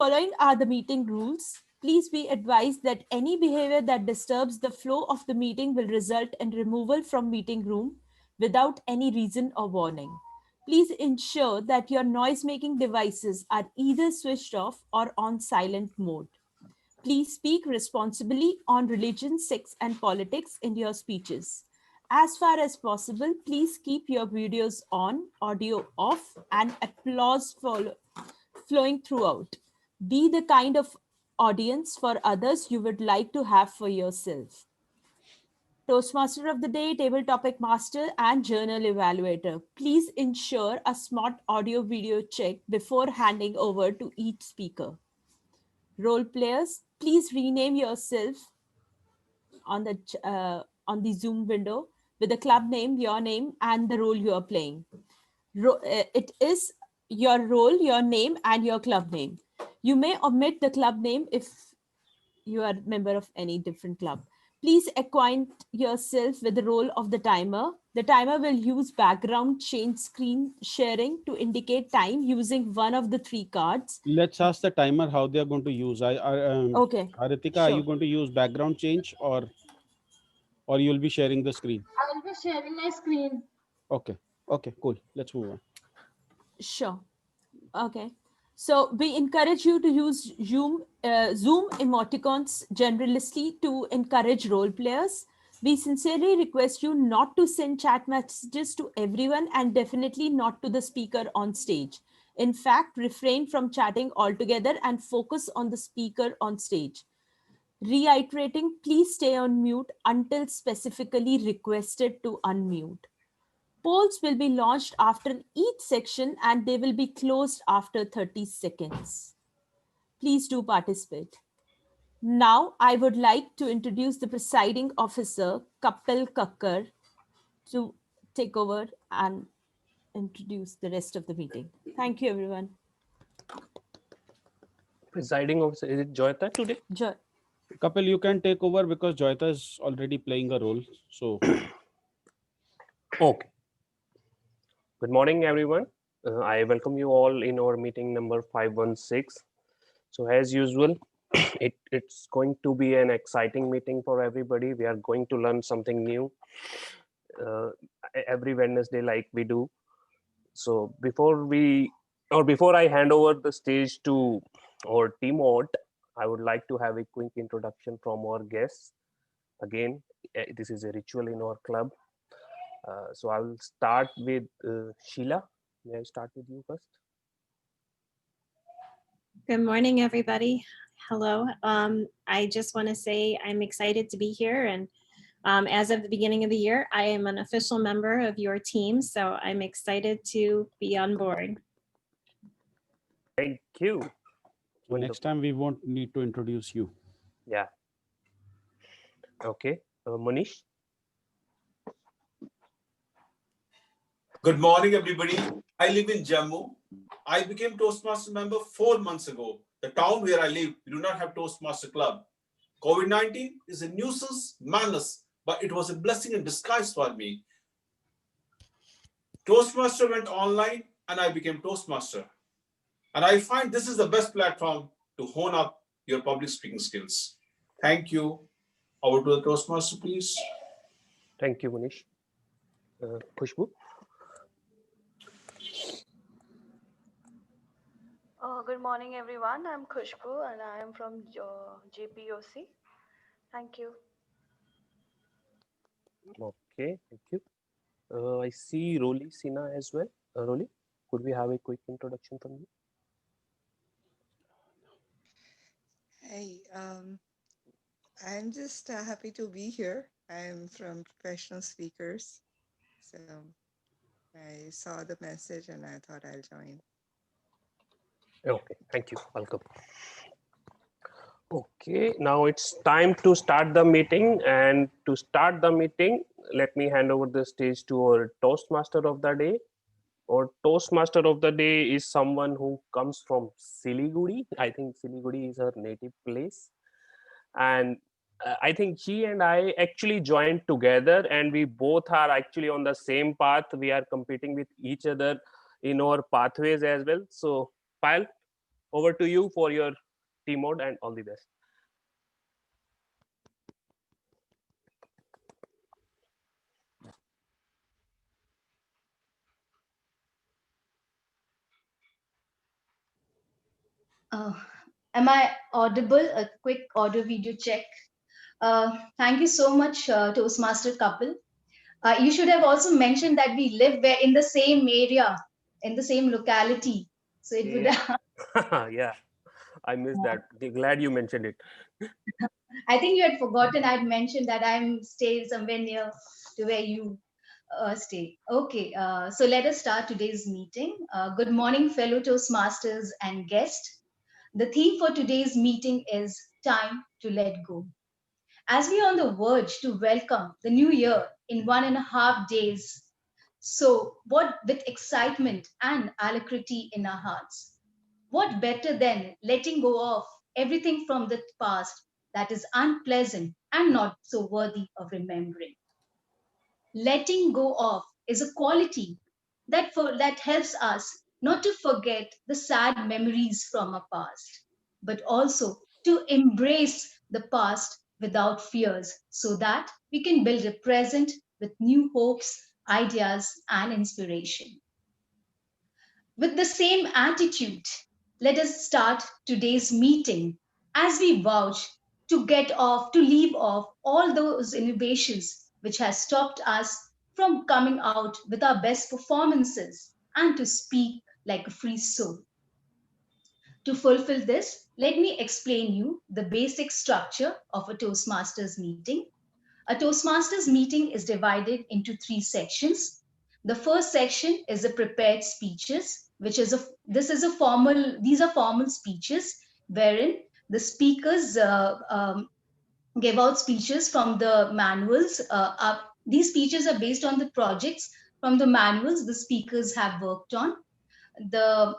Following are the meeting rules. Please be advised that any behavior that disturbs the flow of the meeting will result in removal from meeting room without any reason or warning. Please ensure that your noise-making devices are either switched off or on silent mode. Please speak responsibly on religion, sex, and politics in your speeches. As far as possible, please keep your videos on, audio off, and applause flowing throughout. Be the kind of audience for others you would like to have for yourself. Toastmaster of the day, table topic master, and journal evaluator. Please ensure a smart audio video check before handing over to each speaker. Role players, please rename yourself on the Zoom window with the club name, your name, and the role you are playing. It is your role, your name, and your club name. You may omit the club name if you are a member of any different club. Please acquaint yourself with the role of the timer. The timer will use background change screen sharing to indicate time using one of the three cards. Let's ask the timer how they are going to use. Okay, Aritika, sure. are you going to use background change or you'll be sharing the screen? I will be sharing my screen. Okay. Okay, cool. Let's move on. Sure. Okay. So we encourage you to use Zoom emoticons generously to encourage role players. We sincerely request you not to send chat messages to everyone and definitely not to the speaker on stage. In fact, refrain from chatting altogether and focus on the speaker on stage. Reiterating, please stay on mute until specifically requested to unmute. Polls will be launched after each section and they will be closed after 30 seconds. Please do participate. Now, I would like to introduce the presiding officer, Kapil Kakkar, to take over and introduce the rest of the meeting. Thank you, everyone. Presiding officer, is it Joyita today? Kapil, you can take over because Joyita is already playing a role. So, okay. Good morning, everyone. I welcome you all in our meeting number 516. So as usual, it's going to be an exciting meeting for everybody. We are going to learn something new every Wednesday like we do. So before I hand over the stage to our team out, I would like to have a quick introduction from our guests. Again, this is a ritual in our club. So I will start with Sheila. May I start with you first? Good morning, everybody. Hello. I just want to say I'm excited to be here. And as of the beginning of the year, I am an official member of your team. So I'm excited to be on board. Thank you. so next time we won't need to introduce you. Yeah. Okay. Manish. Good morning, everybody. I live in Jammu. I became Toastmaster member 4 months ago. The town where I live, we do not have Toastmaster club. COVID-19 is a nuisance, madness, but it was a blessing in disguise for me. Toastmaster went online and I became Toastmaster. And I find this is the best platform to hone up your public speaking skills. Thank you. Over to the Toastmaster, please. Thank you, Manish. Khushbu. Good morning, everyone. I'm Khushbu and I am from JPOC. Thank you. Okay, thank you. I see Roli Sinha as well. Roli, could we have a quick introduction from you? Hey, I'm just happy to be here. I'm from Professional Speakers. So I saw the message and I thought I'll join. Okay, thank you. Welcome. Okay, now it's time to start the meeting. And to start the meeting, let me hand over the stage to our Toastmaster of the day. Our Toastmaster of the day is someone who comes from Siliguri. I think Siliguri is her native place. And I think she and I actually joined together and we both are actually on the same path. We are competing with each other in our pathways as well. So, Payal, Over to you for your team mode, and all the best. Am I audible? A quick audio video check. Thank you so much, Toastmaster couple. You should have also mentioned that we live in the same area, in the same locality. So it would. Yeah, I missed that. Glad you mentioned it. I think you had forgotten. I'd mentioned that I'm staying somewhere near to where you stay. Okay, so let us start today's meeting. Good morning, fellow Toastmasters and guests. The theme for today's meeting is time to let go. As we are on the verge to welcome the new year in 1.5 days, so what with excitement and alacrity in our hearts, what better than letting go of everything from the past that is unpleasant and not so worthy of remembering? Letting go of is a quality that helps us not to forget the sad memories from our past, but also to embrace the past without fears so that we can build a present with new hopes, ideas, and inspiration. With the same attitude, let us start today's meeting as we vouch to leave off all those inhibitions which has stopped us from coming out with our best performances and to speak like a free soul. To fulfill this, let me explain you the basic structure of a Toastmasters meeting. A Toastmasters meeting is divided into 3 sections. The first section is the prepared speeches, these are formal speeches wherein the speakers give out speeches from the manuals. These speeches are based on the projects from the manuals the speakers have worked on. Then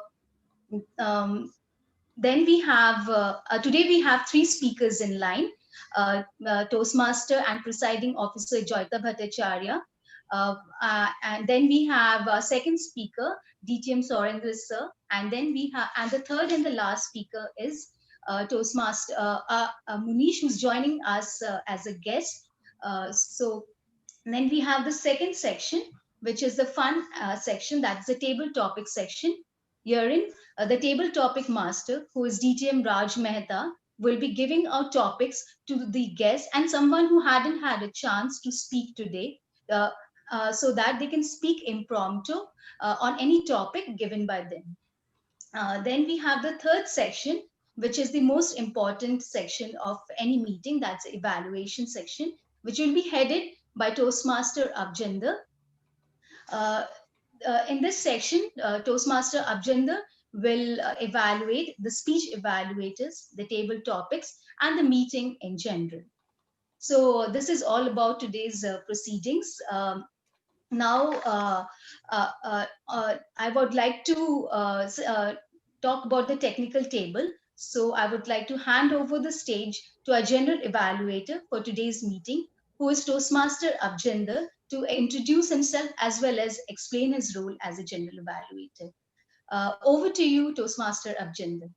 we have, today we have 3 speakers in line, Toastmaster and Presiding Officer Joyita Bhattacharya. And then we have a second speaker, DTM Sorendra sir. And then we have, and the third and the last speaker is Toastmaster Munish, who's joining us as a guest. So then we have the second section, which is the fun section, that's the table topic section. Herein, the table topic master, who is DTM Raj Mehta, will be giving out topics to the guests and someone who hadn't had a chance to speak today, so that they can speak impromptu on any topic given by them. Then we have the third section, which is the most important section of any meeting, that's the evaluation section, which will be headed by Toastmaster Abjinder. In this section, Toastmaster Abjinder will evaluate the speech evaluators, the table topics, and the meeting in general. So this is all about today's proceedings. Now, I would like to talk about the technical table. So I would like to hand over the stage to our general evaluator for today's meeting, who is Toastmaster Abjinder, to introduce himself as well as explain his role as a general evaluator. Over to you, Toastmaster Abjinder.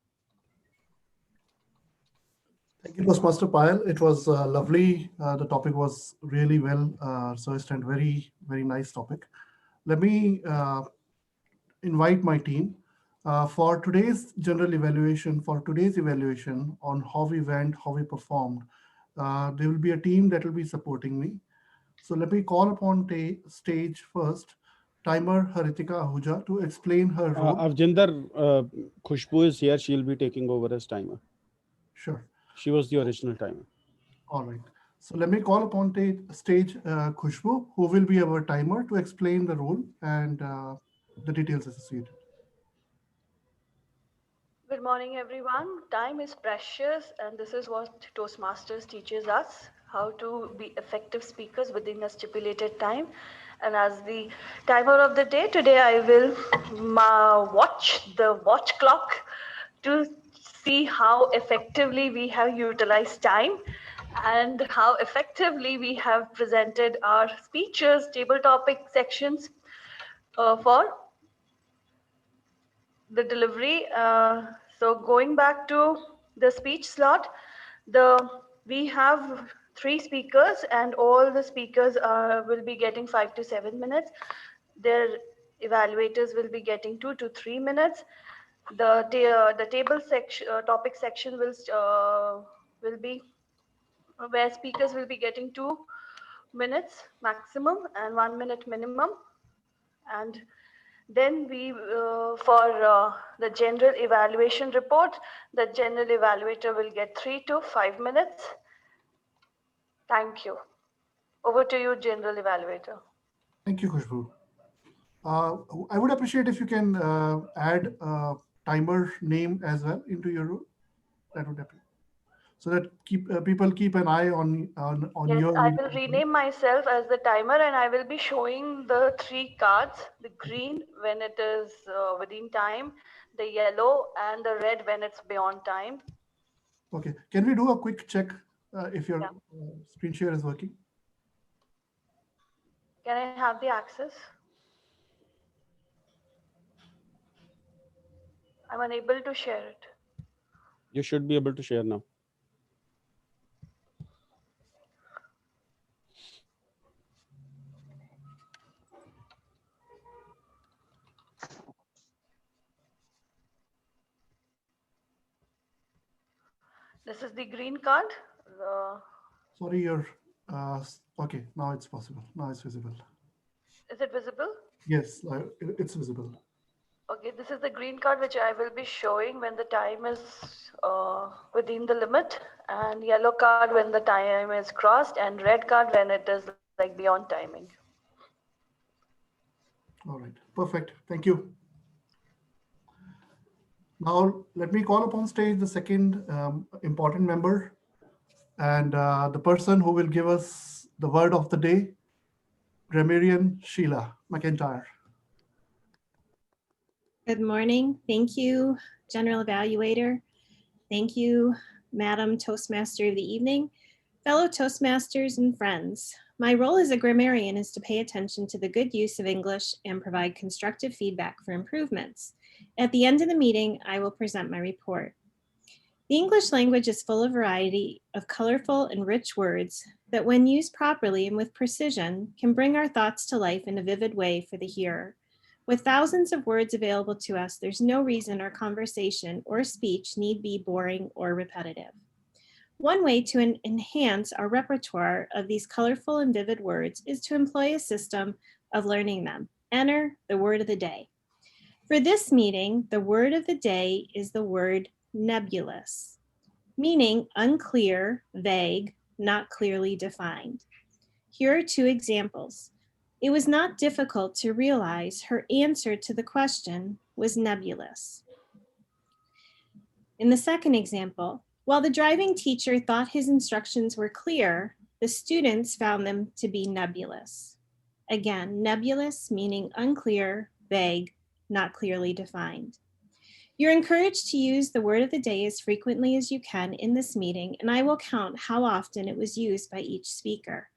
Thank you, Toastmaster Payal. It was lovely. The topic was really well researched and very, very nice topic. Let me invite my team for today's general evaluation, on how we went, how we performed. There will be a team that will be supporting me. So let me call upon stage first, timer Haritika Ahuja, to explain her role. Avjinder, Khushbu is here. She'll be taking over as timer. Sure. She was the original timer. All right. So let me call upon stage Khushbu, who will be our timer, to explain the role and the details associated. Good morning, everyone. Time is precious, and this is what Toastmasters teaches us, how to be effective speakers within a stipulated time. And as the timer of the day, today I will watch the watch clock to see how effectively we have utilized time and how effectively we have presented our speeches, table topic sections for the delivery. So going back to the speech slot, we have 3 speakers and all the speakers will be getting 5 to 7 minutes. Their evaluators will be getting 2 to 3 minutes. The table section, topic section will be where speakers will be getting 2 minutes maximum and 1 minute minimum. And then for the general evaluation report, the general evaluator will get 3 to 5 minutes. Thank you. Over to you, general evaluator. Thank you, Khushbu. I would appreciate if you can add timer name as well into your role. That would happen. So that people keep an eye on Yes, your. I will rename myself as the timer and I will be showing the 3 cards, the green when it is within time, the yellow and the red when it's beyond time. Okay, can we do a quick check if your Yeah. screen share is working? Can I have the access? I'm unable to share it. You should be able to share now. This is the green card. Sorry, you're okay. Now it's possible. Now it's visible. Is it visible? Yes, it's visible. Okay, this is the green card which I will be showing when the time is within the limit, and yellow card when the time is crossed, and red card when it is like beyond timing. All right, perfect. Thank you. Now let me call upon stage the second important member and the person who will give us the word of the day, grammarian Sheila McIntyre. Good morning. Thank you, General Evaluator. Thank you, Madam Toastmaster of the evening. Fellow Toastmasters and friends, my role as a grammarian is to pay attention to the good use of English and provide constructive feedback for improvements. At the end of the meeting, I will present my report. The English language is full of variety of colorful and rich words that, when used properly and with precision, can bring our thoughts to life in a vivid way for the hearer. With thousands of words available to us, there's no reason our conversation or speech need be boring or repetitive. One way to enhance our repertoire of these colorful and vivid words is to employ a system of learning them. Enter the word of the day. For this meeting, the word of the day is the word nebulous, meaning unclear, vague, not clearly defined. Here are 2 examples. It was not difficult to realize her answer to the question was nebulous. In the second example, while the driving teacher thought his instructions were clear, the students found them to be nebulous. Again, nebulous meaning unclear, vague, not clearly defined. You're encouraged to use the word of the day as frequently as you can in this meeting, and I will count how often it was used by each speaker.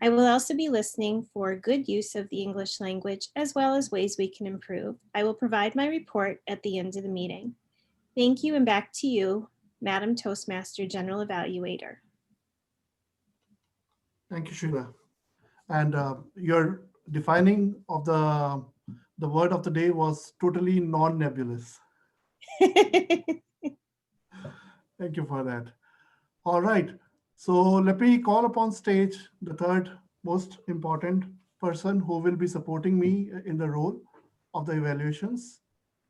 I will also be listening for good use of the English language, as well as ways we can improve. I will provide my report at the end of the meeting. Thank you, and back to you, Madam Toastmaster General Evaluator. Thank you, Sheila. And your defining of the word of the day was totally non-nebulous. Thank you for that. All right. So let me call upon stage the third most important person who will be supporting me in the role of the evaluations.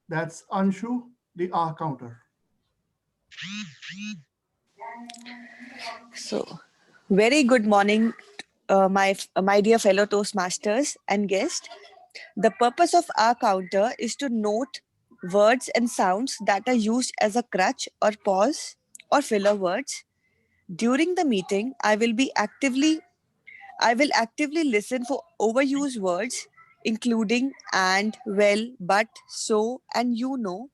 That's Anshu, the R counter. So, very good morning, my dear fellow Toastmasters and guests. The purpose of our counter is to note words and sounds that are used as a crutch or pause or filler words. During the meeting, I will actively listen for overused words, including and, well, but, so, and you know.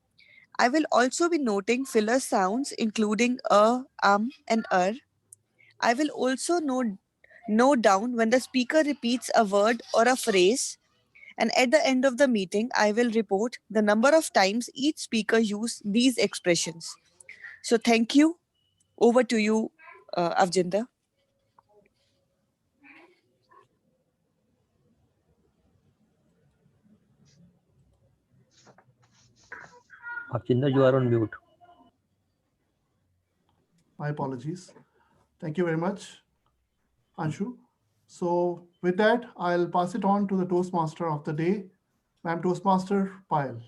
I will also be noting filler sounds, including and I will also note down when the speaker repeats a word or a phrase, And at the end of the meeting, I will report the number of times each speaker used these expressions. So thank you. Over to you, Avjinder. Avjinder, you are on mute. My apologies. Thank you very much, Anshu. So with that, I'll pass it on to the Toastmaster of the day, Ma'am Toastmaster Payal.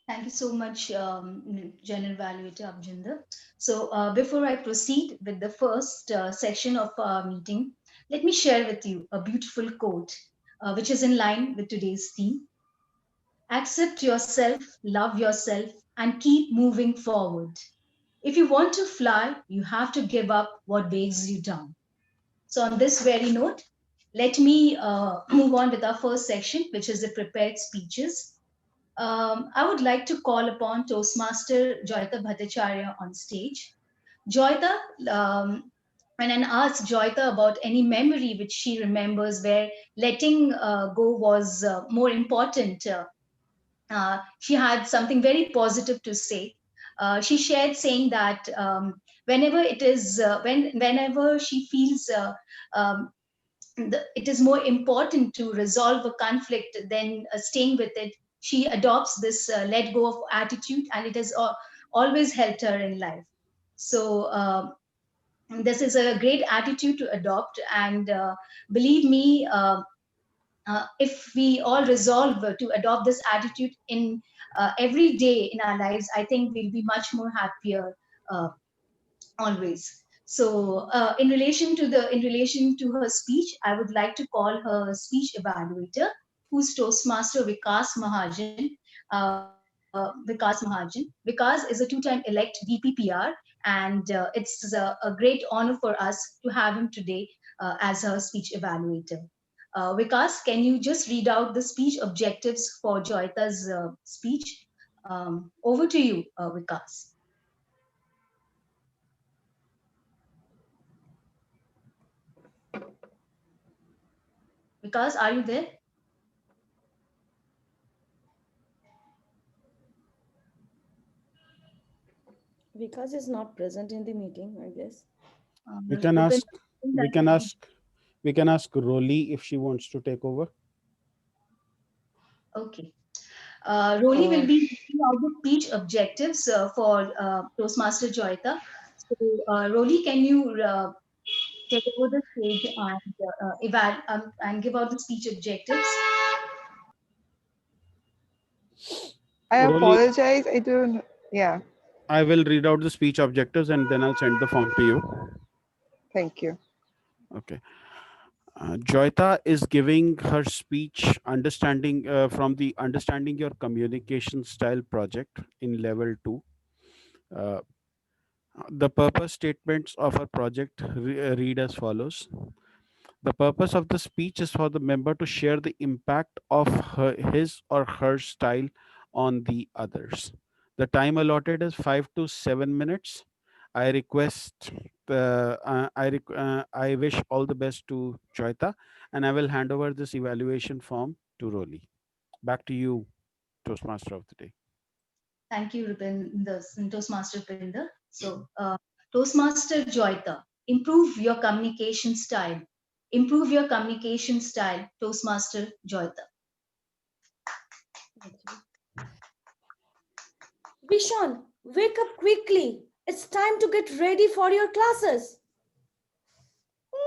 Thank you so much, General Evaluator Abjinder. So before I proceed with the first section of our meeting, let me share with you a beautiful quote, which is in line with today's theme. Accept yourself, love yourself, and keep moving forward. If you want to fly, you have to give up what weighs you down. So on this very note, let me move on with our first section, which is the prepared speeches. I would like to call upon Toastmaster Joyita Bhattacharya on stage. Joyita, when I asked Joyita about any memory which she remembers where letting go was more important, she had something very positive to say. She shared saying that whenever it is, whenever she feels it is more important to resolve a conflict than staying with it, she adopts this let go of attitude, and it has always helped her in life. So this is a great attitude to adopt, and believe me, if we all resolve to adopt this attitude in every day in our lives, I think we'll be much more happier always. So in relation to her speech, I would like to call her speech evaluator, who's Toastmaster Vikas Mahajan. Vikas Mahajan. Vikas is a two-time elect VPPR, and it's a great honor for us to have him today as her speech evaluator. Vikas, can you just read out the speech objectives for Joyita's speech? Over to you, Vikas. Vikas, are you there? Vikas is not present in the meeting, I guess. We can ask Roli if she wants to take over. Okay. Roli will be reading out the speech objectives for Toastmaster Joyita. So, Roli, can you take over the stage and give out the speech objectives? I Roli, apologize. I don't. Yeah. I will read out the speech objectives and then I'll send the form to you. Thank you. Okay. Joyita is giving her speech from the Understanding Your Communication Style project in level 2. The purpose statements of her project read as follows. The purpose of the speech is for the member to share the impact of his or her style on the others. The time allotted is 5 to 7 minutes. I request, I wish all the best to Joyita, and I will hand over this evaluation form to Roli. Back to you, Toastmaster of the day. Thank you, Toastmaster Rupinder. So, Toastmaster Joyita, improve your communication style. Improve your communication style, Toastmaster Joyita. Vishan, wake up quickly. It's time to get ready for your classes.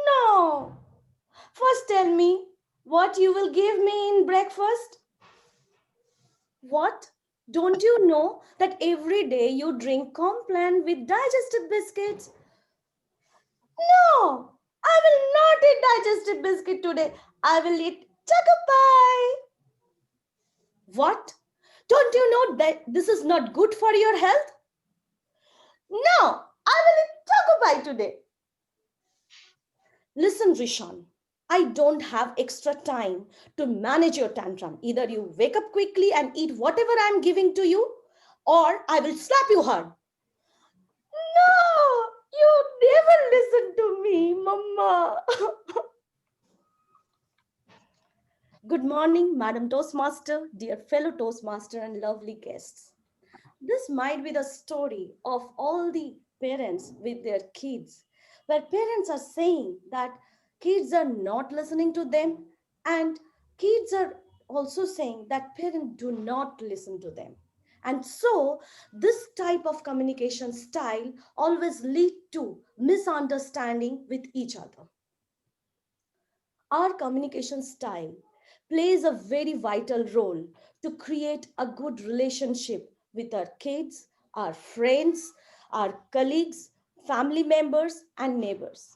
No. First tell me what you will give me in breakfast. What? Don't you know that every day you drink Complan with digestive biscuits? No, I will not eat digestive biscuit today. I will eat choco pie. What? Don't you know that this is not good for your health? No, I will eat choco pie today. Listen, Rishan, I don't have extra time to manage your tantrum. Either you wake up quickly and eat whatever I'm giving to you, or I will slap you hard. No, you never listen to me, Mama. Good morning, Madam Toastmaster, dear fellow Toastmaster, and lovely guests. This might be the story of all the parents with their kids, where parents are saying that kids are not listening to them, and kids are also saying that parents do not listen to them. And so, this type of communication style always lead to misunderstanding with each other. Our communication style plays a very vital role to create a good relationship with our kids, our friends, our colleagues, family members, and neighbors.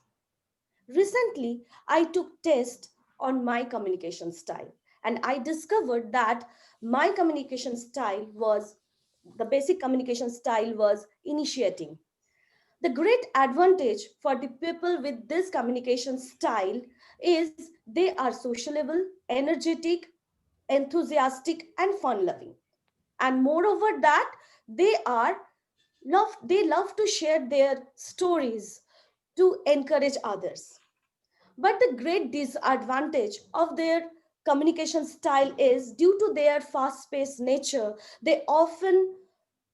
Recently, I took test on my communication style, and I discovered that my communication style was the basic communication style was initiating. The great advantage for the people with this communication style is they are sociable, energetic, enthusiastic, and fun loving. And moreover, that they are they love to share their stories to encourage others. But the great disadvantage of their communication style is due to their fast paced nature, they often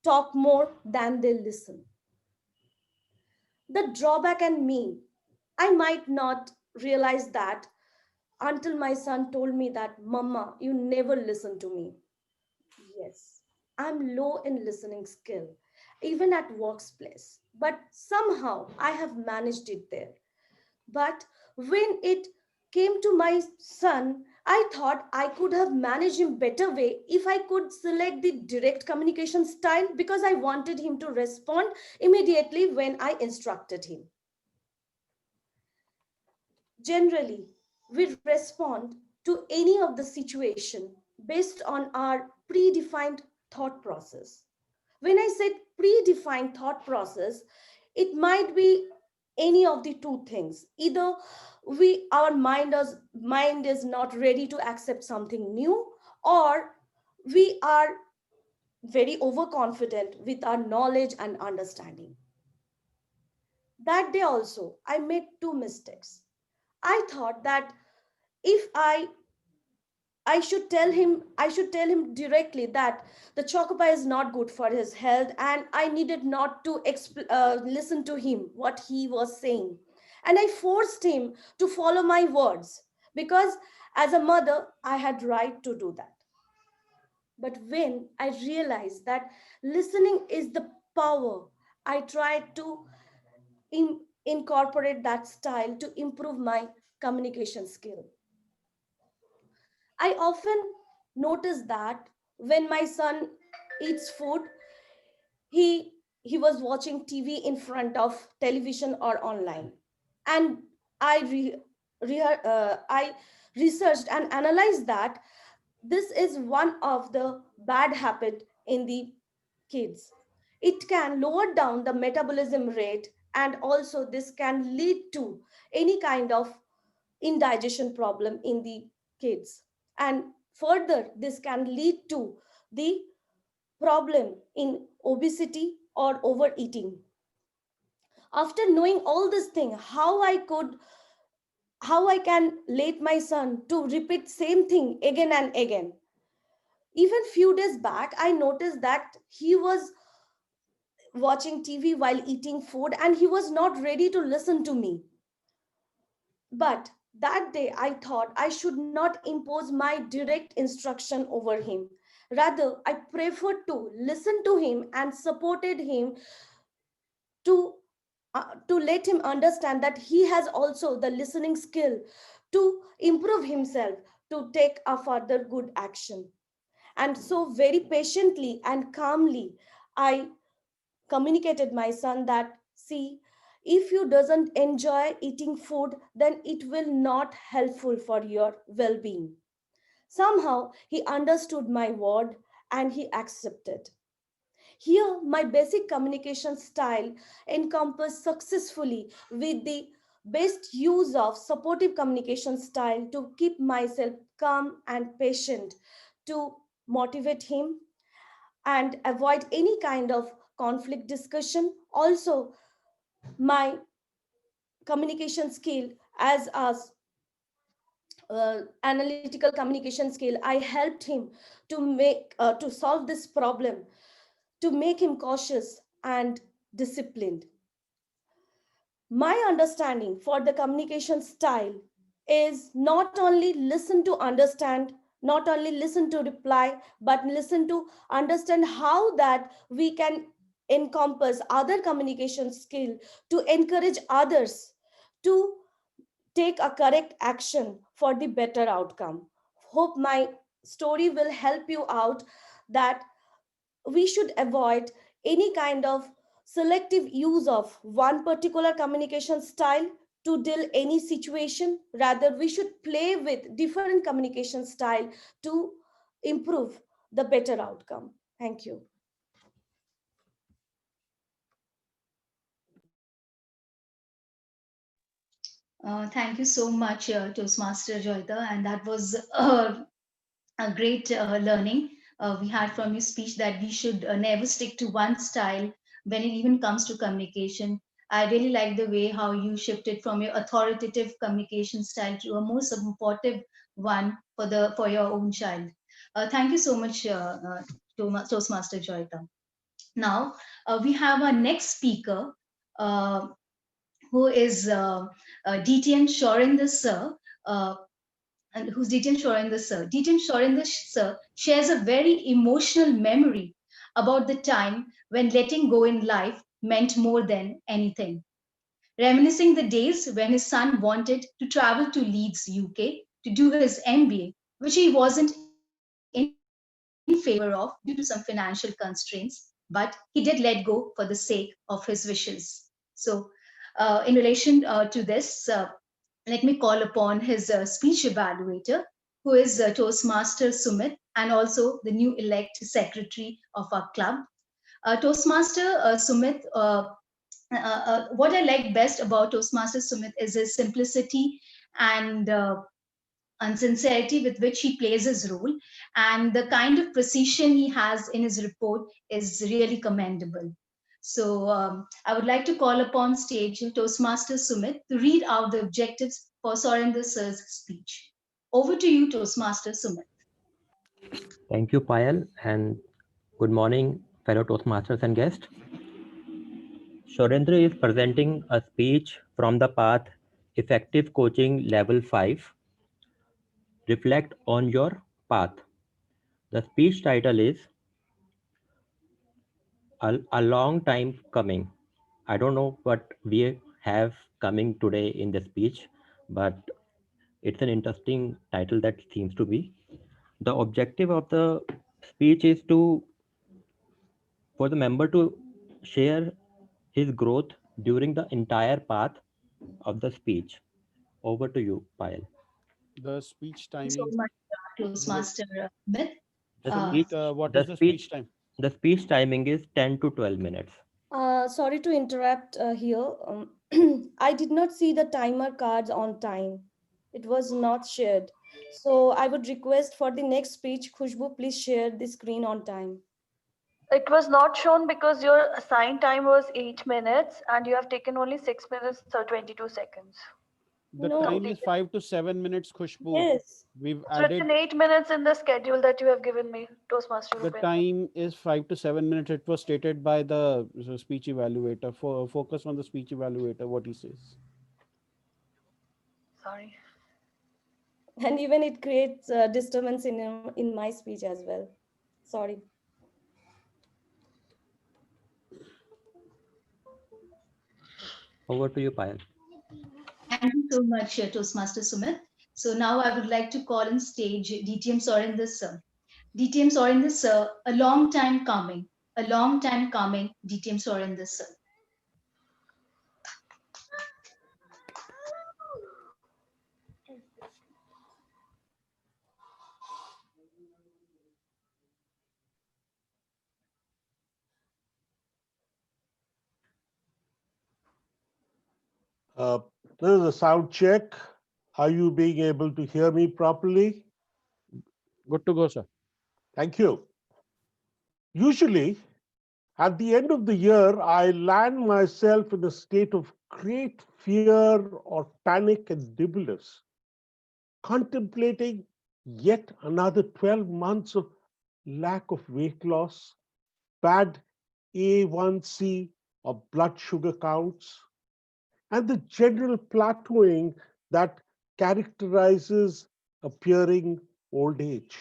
talk more than they listen. The drawback and me, I might not realize that until my son told me that, Mama, you never listen to me. Yes, I'm low in listening skill, even at workplace. But somehow I have managed it there. But when it came to my son, I thought I could have managed him better way if I could select the direct communication style because I wanted him to respond immediately when I instructed him. Generally, we respond to any of the situation based on our predefined thought process. When I said predefined thought process, it might be any of the two things. Either our mind is not ready to accept something new, or we are very overconfident with our knowledge and understanding. That day also, I made two mistakes. I thought that if I should tell him directly that the chocolate is not good for his health, and I needed not to listen to him what he was saying, and I forced him to follow my words because as a mother I had right to do that. But when I realized that listening is the power, I tried to incorporate that style to improve my communication skill. I often notice that when my son eats food, he he was watching TV in front of television or online, and I researched and analyzed that this is one of the bad habit in the kids. It can lower down the metabolism rate, and also this can lead to any kind of indigestion problem in the kids, and further this can lead to the problem in obesity or overeating. After knowing all this thing, how I can let my son to repeat same thing again and again. Even few days back I noticed that he was watching TV while eating food and he was not ready to listen to me. But that day, I thought I should not impose my direct instruction over him. Rather, I preferred to listen to him and supported him to, to let him understand that he has also the listening skill to improve himself, to take a further good action. And so, very patiently and calmly, I communicated my son that, see, if you doesn't enjoy eating food, then it will not helpful for your well-being. Somehow he understood my word and he accepted. Here my basic communication style encompassed successfully with the best use of supportive communication style to keep myself calm and patient, to motivate him and avoid any kind of conflict discussion. Also, my communication skill as a analytical communication skill. I helped him to solve this problem, to make him cautious and disciplined. My understanding for the communication style is not only listen to understand, not only listen to reply, but listen to understand how that we can encompass other communication skill to encourage others to take a correct action for the better outcome. Hope my story will help you out that we should avoid any kind of selective use of one particular communication style to deal any situation. Rather, we should play with different communication style to improve the better outcome. Thank you. Thank you so much, Toastmaster Joyita, and that was a great learning we had from your speech, that we should never stick to one style when it even comes to communication. I really like the way how you shifted from your authoritative communication style to a more supportive one for your own child. Thank you so much, Toastmaster Joyita. Now we have our next speaker, uh, who is DTM Shorinder Sir. And who's DTM Shorinder Sir. DTM Shorinder Sir shares a very emotional memory about the time when letting go in life meant more than anything. Reminiscing the days when his son wanted to travel to Leeds, UK to do his MBA, which he wasn't in favor of due to some financial constraints, but he did let go for the sake of his wishes. So, in relation to this, let me call upon his speech evaluator, who is Toastmaster Sumit, and also the new elect secretary of our club. Toastmaster Sumit, what I like best about Toastmaster Sumit is his simplicity and sincerity with which he plays his role, and the kind of precision he has in his report is really commendable. So I would like to call upon stage Toastmaster Sumit to read out the objectives for Surinder Sir's speech. Over to you, Toastmaster Sumit. Thank you, Payal, and good morning, fellow Toastmasters and guests. Shorendra is presenting a speech from the path Effective Coaching Level 5. Reflect on your path. The speech title is a long time coming. I don't know what we have coming today in the speech, but it's an interesting title that seems to be. The objective of the speech is for the member to share his growth during the entire path of the speech. Over to you, Payal. The speech Thank you so timing. much, Toastmaster Smith. What is the speech time? The speech timing is 10 to 12 minutes. Sorry to interrupt here. I did not see the timer cards on time. It was not shared. So I would request for the next speech, Khushbu, please share the screen on time. It was not shown because your assigned time was 8 minutes and you have taken only 6 minutes or 22 seconds. The time is 5 to 7 minutes, Khushbu. Yes. We've So it's added. in 8 minutes in the schedule that you have given me, Toastmaster. The time is 5 to 7 minutes. It was stated by the speech evaluator. Focus on the speech evaluator, what he says. Sorry. And even it creates disturbance in my speech as well. Sorry. Over to you, Payal. Thank you so much, Toastmaster Sumit. So now I would like to call on stage DTM Surinder Sir. DTM Surinder Sir, a long time coming, DTM Surinder Sir. This is a sound check. Are you being able to hear me properly? Good to go, sir. Thank you. Usually, at the end of the year, I land myself in a state of great fear or panic and dibulus. contemplating yet another 12 months of lack of weight loss, bad A1C or blood sugar counts, and the general plateauing that characterizes appearing old age,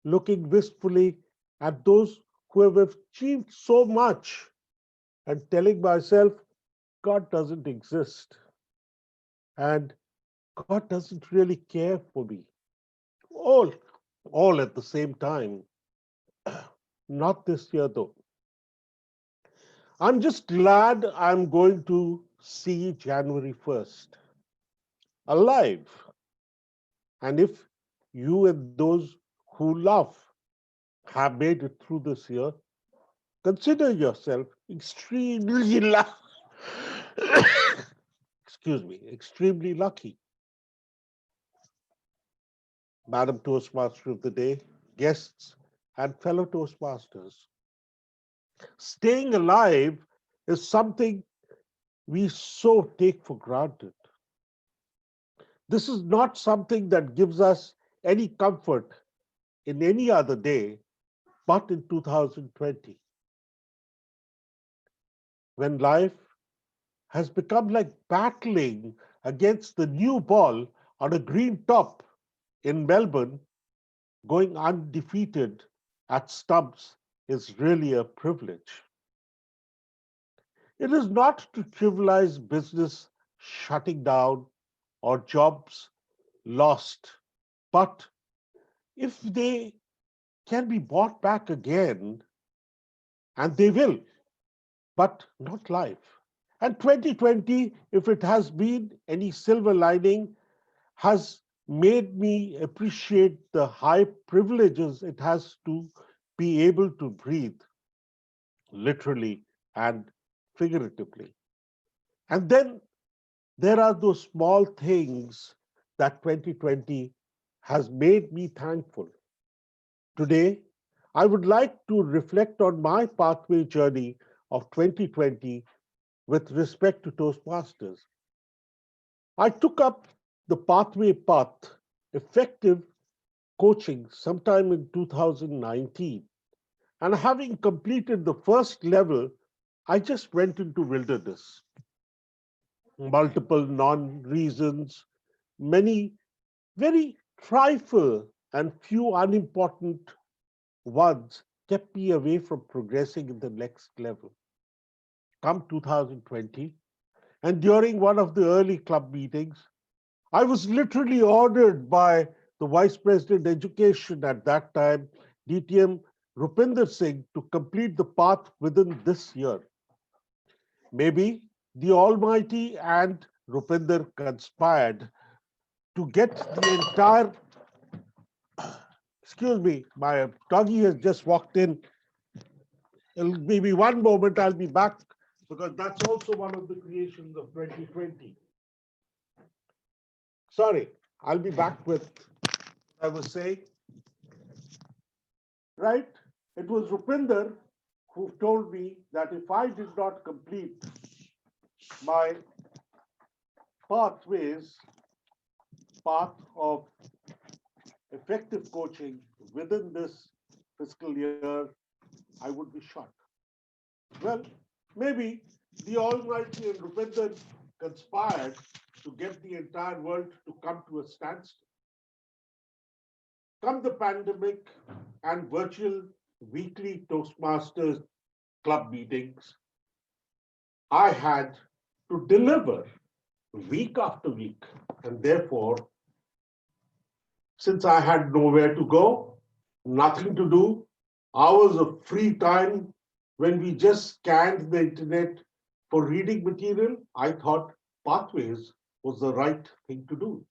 looking wistfully at those who have achieved so much and telling myself, God doesn't exist and God doesn't really care for me. All, all at the same time. Not this year, though. I'm just glad I'm going to see January 1st alive. And if you and those who love have made it through this year, consider yourself extremely lucky. Excuse me, extremely lucky. Madam Toastmaster of the Day, guests, and fellow Toastmasters. Staying alive is something we so take for granted. This is not something that gives us any comfort in any other day, but in 2020, when life has become like battling against the new ball on a green top in Melbourne, going undefeated at stumps is really a privilege. It is not to trivialize business shutting down or jobs lost, but if they can be bought back again, and they will, but not life. And 2020, if it has been any silver lining, has made me appreciate the high privileges it has to be able to breathe, literally and figuratively. And then there are those small things that 2020 has made me thankful. Today, I would like to reflect on my pathway journey of 2020 with respect to Toastmasters. I took up the pathway path, effective coaching, sometime in 2019. And having completed the first level, I just went into wilderness. Multiple non-reasons, many very trifle and few unimportant ones kept me away from progressing in the next level. Come 2020, and during one of the early club meetings, I was literally ordered by the Vice President Education at that time, DTM Rupinder Singh, to complete the path within this year. Maybe the Almighty and Rupinder conspired to get the entire, excuse me, my doggy has just walked in. Maybe one moment, I'll be back, because that's also one of the creations of 2020. Sorry, I'll be back with what I was saying. Right? It was Rupinder who told me that if I did not complete my pathways, path of effective coaching within this fiscal year, I would be shot. Well, maybe the Almighty and Rupinder conspired to get the entire world to come to a standstill. Come the pandemic and virtual weekly Toastmasters club meetings, I had to deliver week after week. And therefore, since I had nowhere to go, nothing to do, hours of free time, when we just scanned the internet for reading material, I thought Pathways was the right thing to do.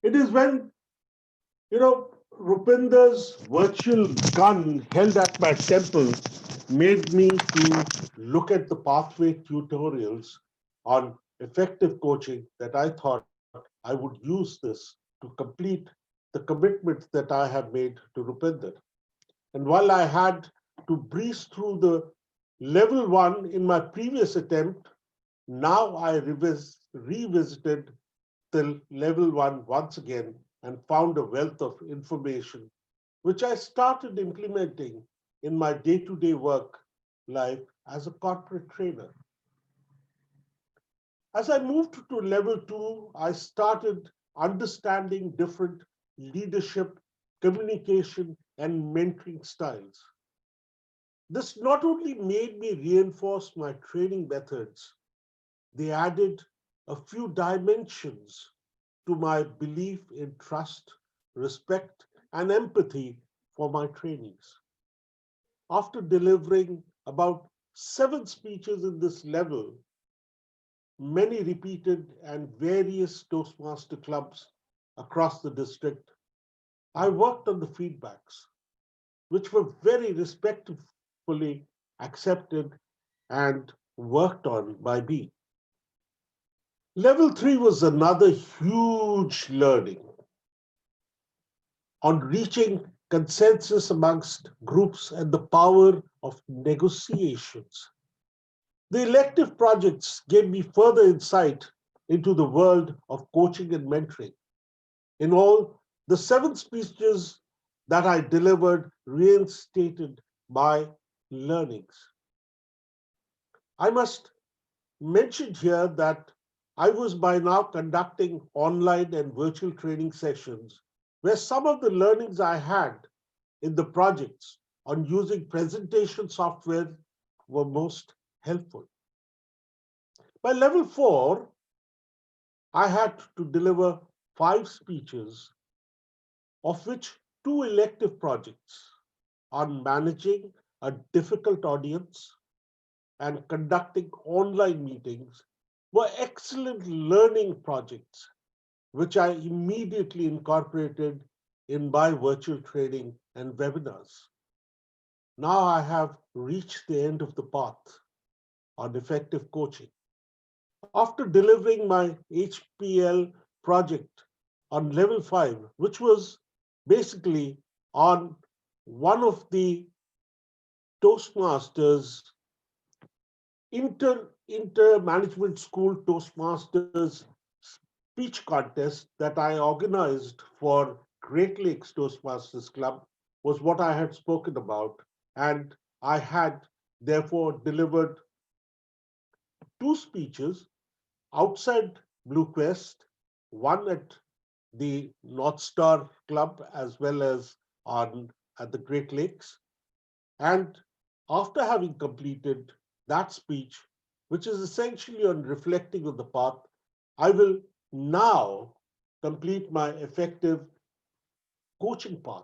It is when, Rupinder's virtual gun held at my temple made me to look at the pathway tutorials on effective coaching that I thought I would use this to complete the commitments that I have made to Rupinder. And while I had to breeze through the level 1 in my previous attempt, now I revisited till level 1 once again and found a wealth of information, which I started implementing in my day-to-day work life as a corporate trainer. As I moved to level 2, I started understanding different leadership, communication, and mentoring styles. This not only made me reinforce my training methods, they added a few dimensions to my belief in trust, respect, and empathy for my trainees. After delivering about 7 speeches in this level, many repeated and various Toastmaster clubs across the district, I worked on the feedbacks, which were very respectfully accepted and worked on by me. Level 3 was another huge learning on reaching consensus amongst groups and the power of negotiations. The elective projects gave me further insight into the world of coaching and mentoring. In all, the 7 speeches that I delivered reinstated my learnings. I must mention here that I was by now conducting online and virtual training sessions where some of the learnings I had in the projects on using presentation software were most helpful. By level 4, I had to deliver 5 speeches, of which 2 elective projects on managing a difficult audience and conducting online meetings were excellent learning projects, which I immediately incorporated in my virtual training and webinars. Now I have reached the end of the path on effective coaching. After delivering my HPL project on level 5, which was basically on one of the Toastmasters inter management school Toastmasters speech contest that I organized for Great Lakes Toastmasters Club, was what I had spoken about. And I had therefore delivered 2 speeches outside Blue Quest, one at the North Star Club as well as at the Great Lakes. And after having completed that speech, which is essentially on reflecting on the path, I will now complete my effective coaching path.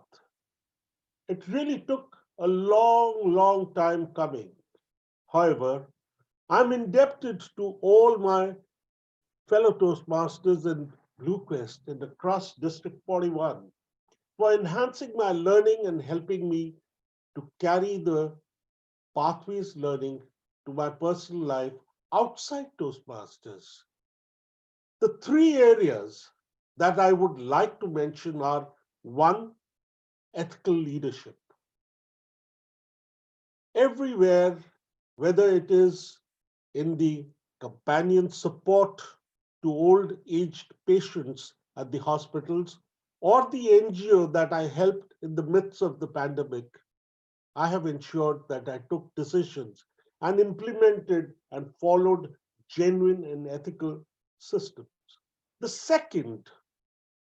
It really took a long time coming. However, I'm indebted to all my fellow Toastmasters in Blue Quest and across District 41 for enhancing my learning and helping me to carry the pathways learning to my personal life outside Toastmasters. The 3 areas that I would like to mention are: 1, ethical leadership. Everywhere, whether it is in the companion support to old aged patients at the hospitals or the NGO that I helped in the midst of the pandemic, I have ensured that I took decisions and implemented and followed genuine and ethical systems. The second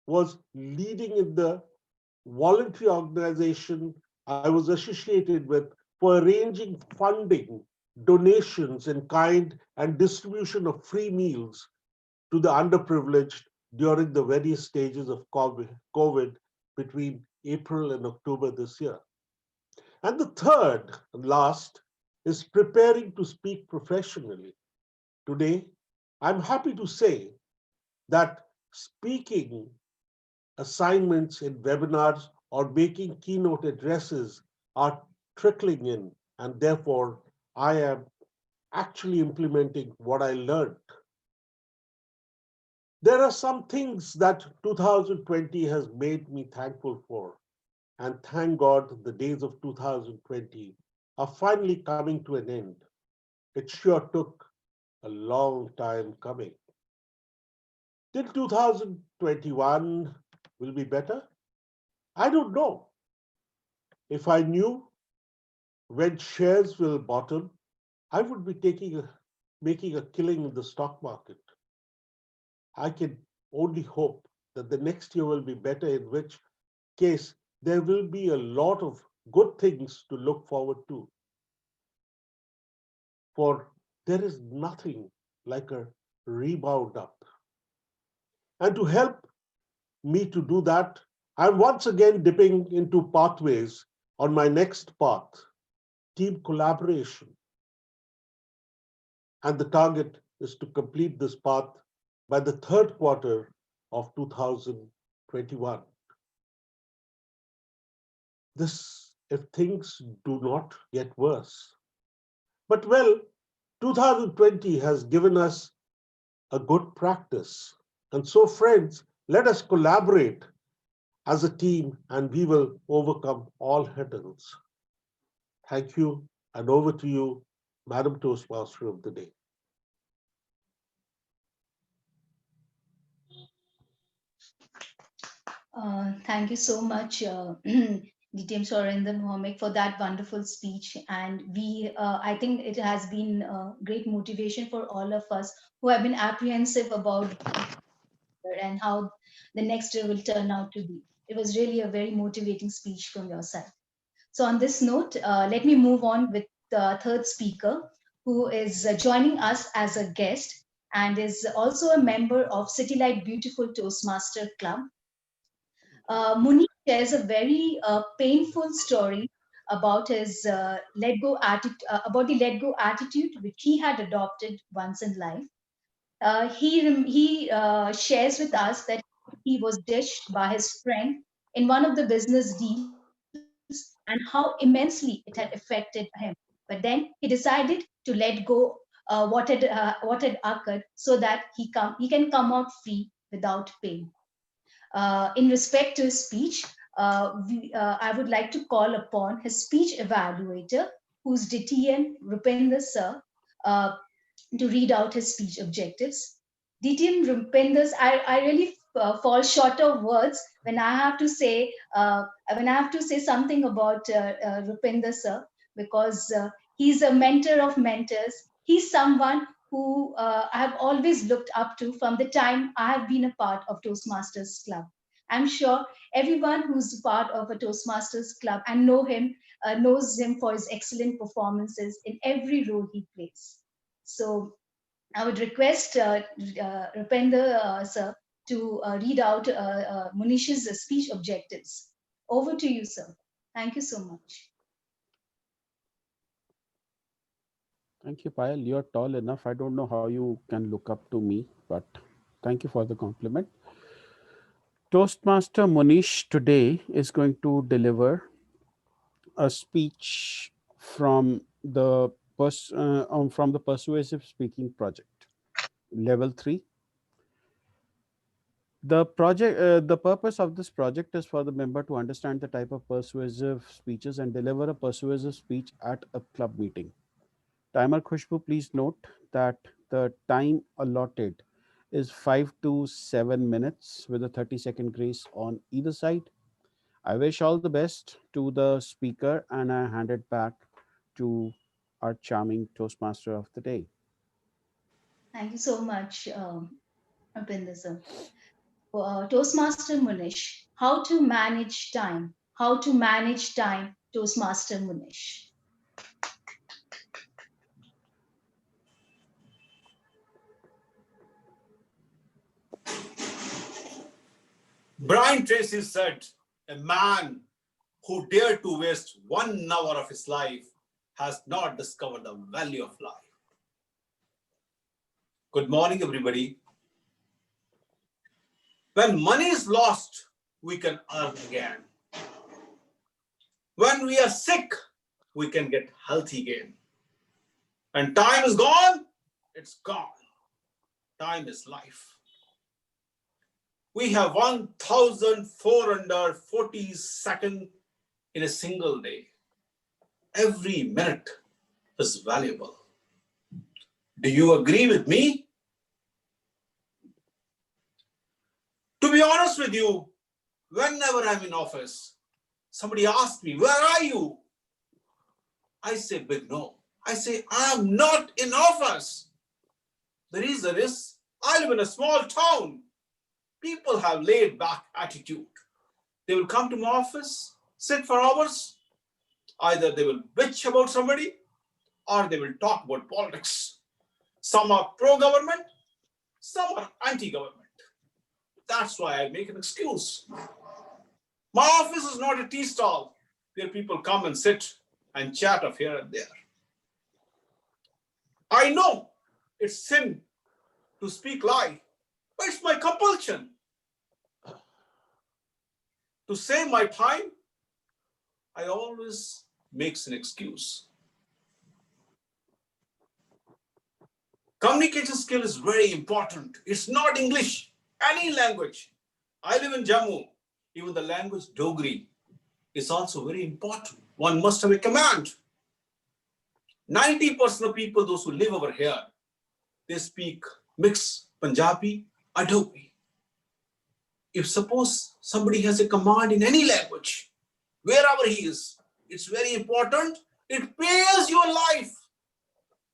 was leading in the voluntary organization I was associated with for arranging funding, donations in kind, and distribution of free meals to the underprivileged during the various stages of COVID between April and October this year. And the third and last is preparing to speak professionally. Today, I'm happy to say that speaking assignments in webinars or making keynote addresses are trickling in, and therefore I am actually implementing what I learned. There are some things that 2020 has made me thankful for, and thank God the days of 2020 are finally coming to an end. It sure took a long time coming. Till 2021 will be better? I don't know. If I knew when shares will bottom, I would be making a killing in the stock market. I can only hope that the next year will be better, in which case there will be a lot of good things to look forward to. For there is nothing like a rebound up. And to help me to do that, I'm once again dipping into pathways on my next path, team collaboration. And the target is to complete this path by the third quarter of 2021. This if things do not get worse. But well, 2020 has given us a good practice. And so, friends, let us collaborate as a team and we will overcome all hurdles. Thank you, and over to you, Madam Toastmaster of the Day. Thank you so much, DTM Surendra Mohammed, for that wonderful speech. And I think it has been a great motivation for all of us who have been apprehensive about and how the next year will turn out to be. It was really a very motivating speech from your side. So on this note, let me move on with the third speaker, who is joining us as a guest and is also a member of City Light Beautiful Toastmaster Club. Munish shares a very painful story about his the let go attitude which he had adopted once in life. He shares with us that he was ditched by his friend in one of the business deals and how immensely it had affected him. But then he decided to let go what had occurred so that he can come out free without pain. In respect to his speech, I would like to call upon his speech evaluator, who's DTM Rupinder Sir, to read out his speech objectives. DTM Rupinder, I really fall short of words when I have to say something about Rupinder Sir, because he's a mentor of mentors. He's someone who I have always looked up to from the time I have been a part of Toastmasters Club. I'm sure everyone who's part of a Toastmasters Club and knows him for his excellent performances in every role he plays. So I would request Rupinder sir to read out Munish's speech objectives. Over to you, sir. Thank you so much. Thank you, Payal. You're tall enough. I don't know how you can look up to me, but thank you for the compliment. Toastmaster Munish today is going to deliver a speech from the Persuasive Speaking Project, Level 3. The purpose of this project is for the member to understand the type of persuasive speeches and deliver a persuasive speech at a club meeting. Timer Khushbu, please note that the time allotted is 5 to 7 minutes with a 30-second grace on either side. I wish all the best to the speaker and I hand it back to our charming Toastmaster of the day. Thank you so much, Rupinder sir. Toastmaster Munish, how to manage time? How to manage time, Toastmaster Munish. Brian Tracy said, a man who dared to waste 1 hour of his life has not discovered the value of life. Good morning, everybody. When money is lost, we can earn again. When we are sick, we can get healthy again. When time is gone, it's gone. Time is life. We have 1,440 seconds in a single day. Every minute is valuable. Do you agree with me? be honest with you, whenever I'm in office, somebody asks me, where are you? I say big no. I say, I am not in office. The reason is, I live in a small town. People have laid back attitude. They will come to my office, sit for hours. Either they will bitch about somebody or they will talk about politics. Some are pro-government, some are anti-government. That's why I make an excuse. My office is not a tea stall where people come and sit and chat of here and there. I know it's sin to speak lie, but it's my compulsion. To save my time, I always make an excuse. Communication skill is very important. It's not English, any language. I live in Jammu. Even the language Dogri is also very important. One must have a command. 90% of people, those who live over here, they speak mixed Punjabi, Adogri. If suppose somebody has a command in any language, wherever he is, it's very important. It pays your life.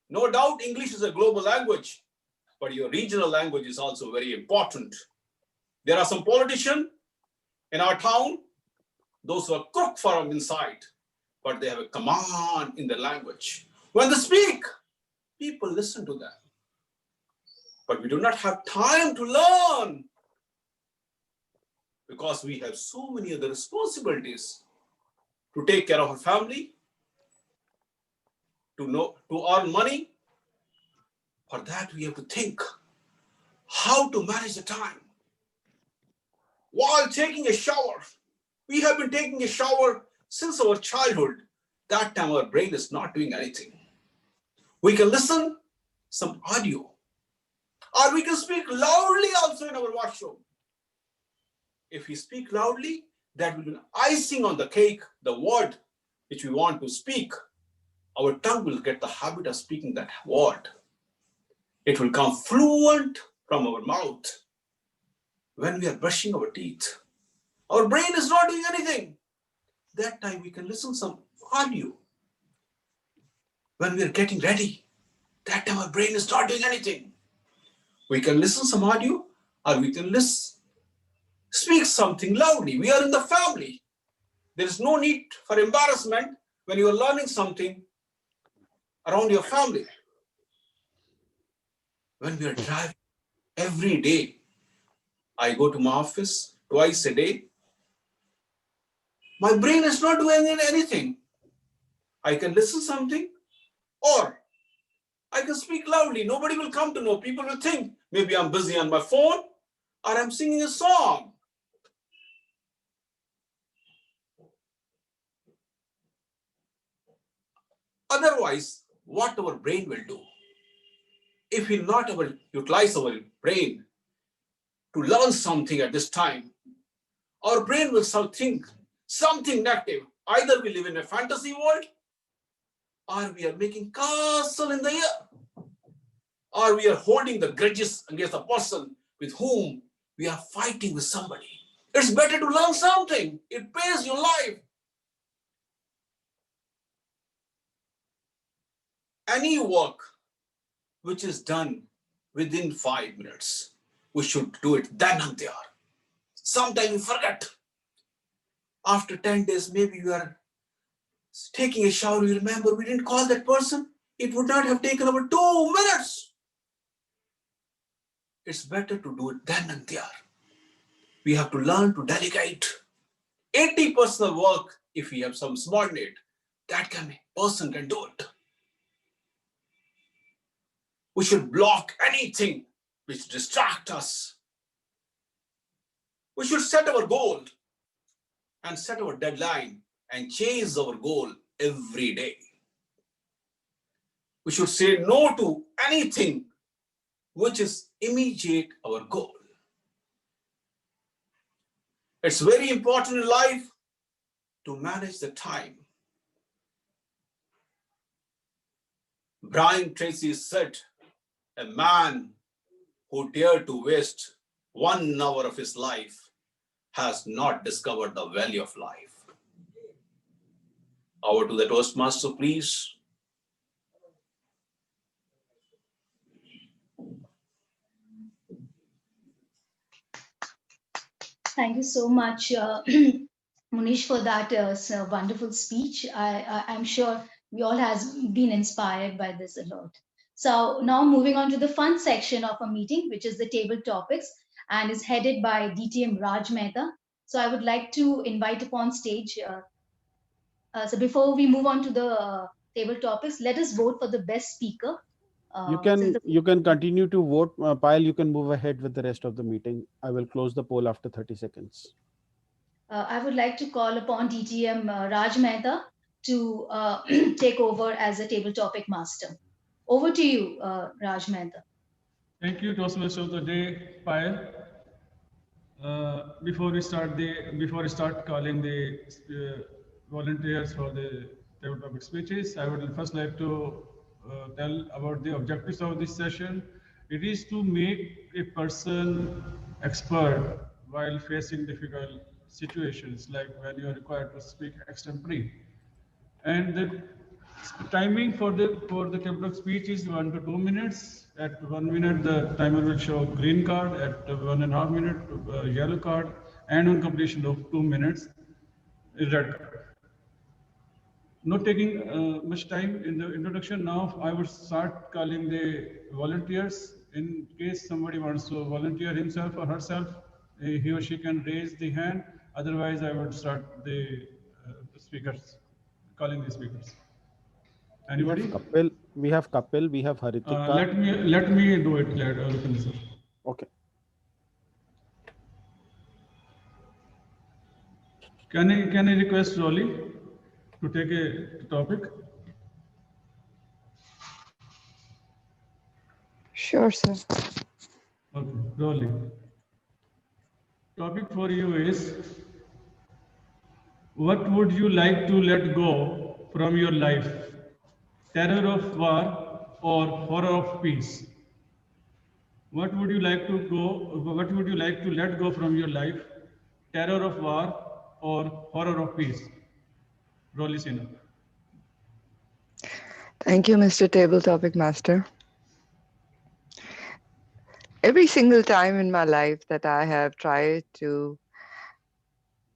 No doubt English is a global language, but your regional language is also very important. There are some politicians in our town, those who are crook from inside, but they have a command in the language. When they speak, people listen to them. But we do not have time to learn because we have so many other responsibilities to take care of our family, to earn money. For that, we have to think how to manage the time. While taking a shower, we have been taking a shower since our childhood. That time our brain is not doing anything. We can listen some audio, or we can speak loudly also in our washroom. If we speak loudly, that will be icing on the cake, the word which we want to speak. Our tongue will get the habit of speaking that word. It will come fluent from our mouth. When we are brushing our teeth, our brain is not doing anything. That time we can listen some audio. When we are getting ready, that time our brain is not doing anything. We can listen some audio, or we can speak something loudly. We are in the family. There is no need for embarrassment when you are learning something around your family. When we are driving every day, I go to my office twice a day. My brain is not doing anything. I can listen something, or I can speak loudly. Nobody will come to know. People will think maybe I'm busy on my phone or I'm singing a song. Otherwise, what our brain will do? If we not utilize our brain to learn something at this time, our brain will think something negative. Either we live in a fantasy world, or we are making castle in the air, or we are holding the grudges against a person with whom we are fighting with somebody. It's better to learn something. It pays your life. Any work which is done within 5 minutes, we should do it then and there. Sometimes we forget. After 10 days, maybe you are taking a shower, you remember we didn't call that person. It would not have taken over 2 minutes. It's better to do it then and there. We have to learn to delegate. 80% of work, if we have some subordinate, that person can do it. We should block anything which distracts us. We should set our goal and set our deadline and chase our goal every day. We should say no to anything which is immediate our goal. It's very important in life to manage the time. Brian Tracy said, a man who dared to waste 1 hour of his life has not discovered the value of life. Over to the Toastmaster, please. Thank you so much, Munish, for that wonderful speech. I'm sure we all has been inspired by this a lot. So now moving on to the fun section of a meeting, which is the table topics, and is headed by DTM Raj Mehta. So I would like to invite upon stage. So before we move on to the table topics, let us vote for the best speaker. You can continue to vote. Payal, you can move ahead with the rest of the meeting. I will close the poll after 30 seconds. I would like to call upon DTM Raj Mehta to take over as a table topic master. Over to you, Raj Mehta. Thank you, Toastmaster of the day, Payal. Before we start calling the volunteers for the table topic speeches, I would first like to tell about the objectives of this session. It is to make a person expert while facing difficult situations, like when you are required to speak extempore. And the timing for the table topic speech is 1 to 2 minutes. At 1 minute, the timer will show green card. At 1.5 minutes, yellow card, and on completion of 2 minutes, red card. Not taking much time in the introduction, now I would start calling the volunteers. In case somebody wants to volunteer himself or herself, he or she can raise the hand. Otherwise, I would start the speakers, calling the speakers. Anybody? We have Kapil, we have Haritika. Let me do it later, sir. Okay. Can I request Rolly to take a topic? Sure, sir. Okay, Rolly. Topic for you is, what would you like to let go from your life? Terror of war or horror of peace? What would you like to let go from your life? Terror of war or horror of peace? Rolly Sina. Thank you, Mr. Table Topic Master. Every single time in my life that I have tried to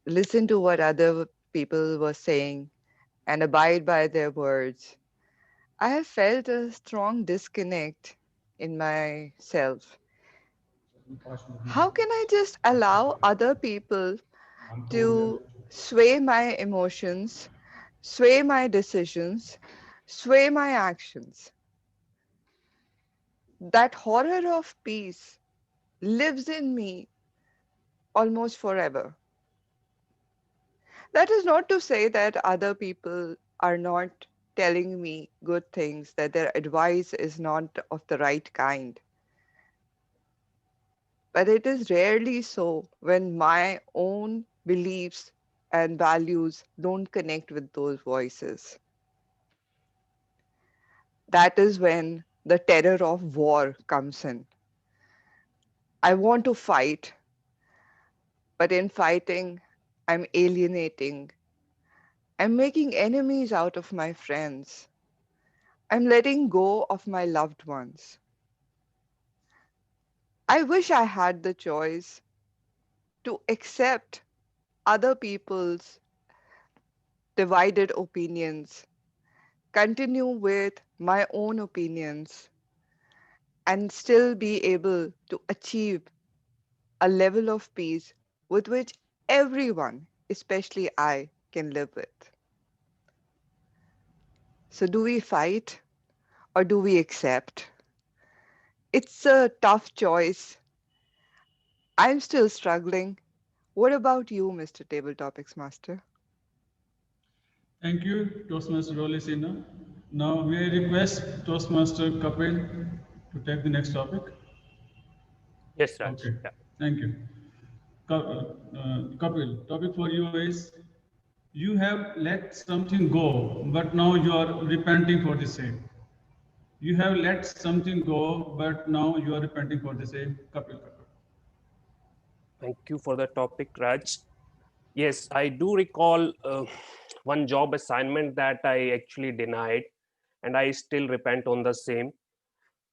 listen to what other people were saying and abide by their words, I have felt a strong disconnect in myself. How can I just allow other people to sway my emotions, sway my decisions, sway my actions? That horror of peace lives in me almost forever. That is not to say that other people are not telling me good things, that their advice is not of the right kind. But it is rarely so when my own beliefs and values don't connect with those voices. That is when the terror of war comes in. I want to fight, but in fighting, I'm alienating. I'm making enemies out of my friends. I'm letting go of my loved ones. I wish I had the choice to accept other people's divided opinions, continue with my own opinions, and still be able to achieve a level of peace with which everyone, especially I, can live with. So do we fight or do we accept? It's a tough choice. I'm still struggling. What about you, Mr. Table Topics Master? Thank you, Toastmaster Rolly Sina. Now, may I request Toastmaster Kapil to take the next topic? Yes, Raj. Okay, Yeah. thank you. Kapil, topic for you is, you have let something go, but now you are repenting for the same. You have let something go, but now you are repenting for the same. Kapil. Thank you for the topic, Raj. Yes, I do recall one job assignment that I actually denied, and I still repent on the same.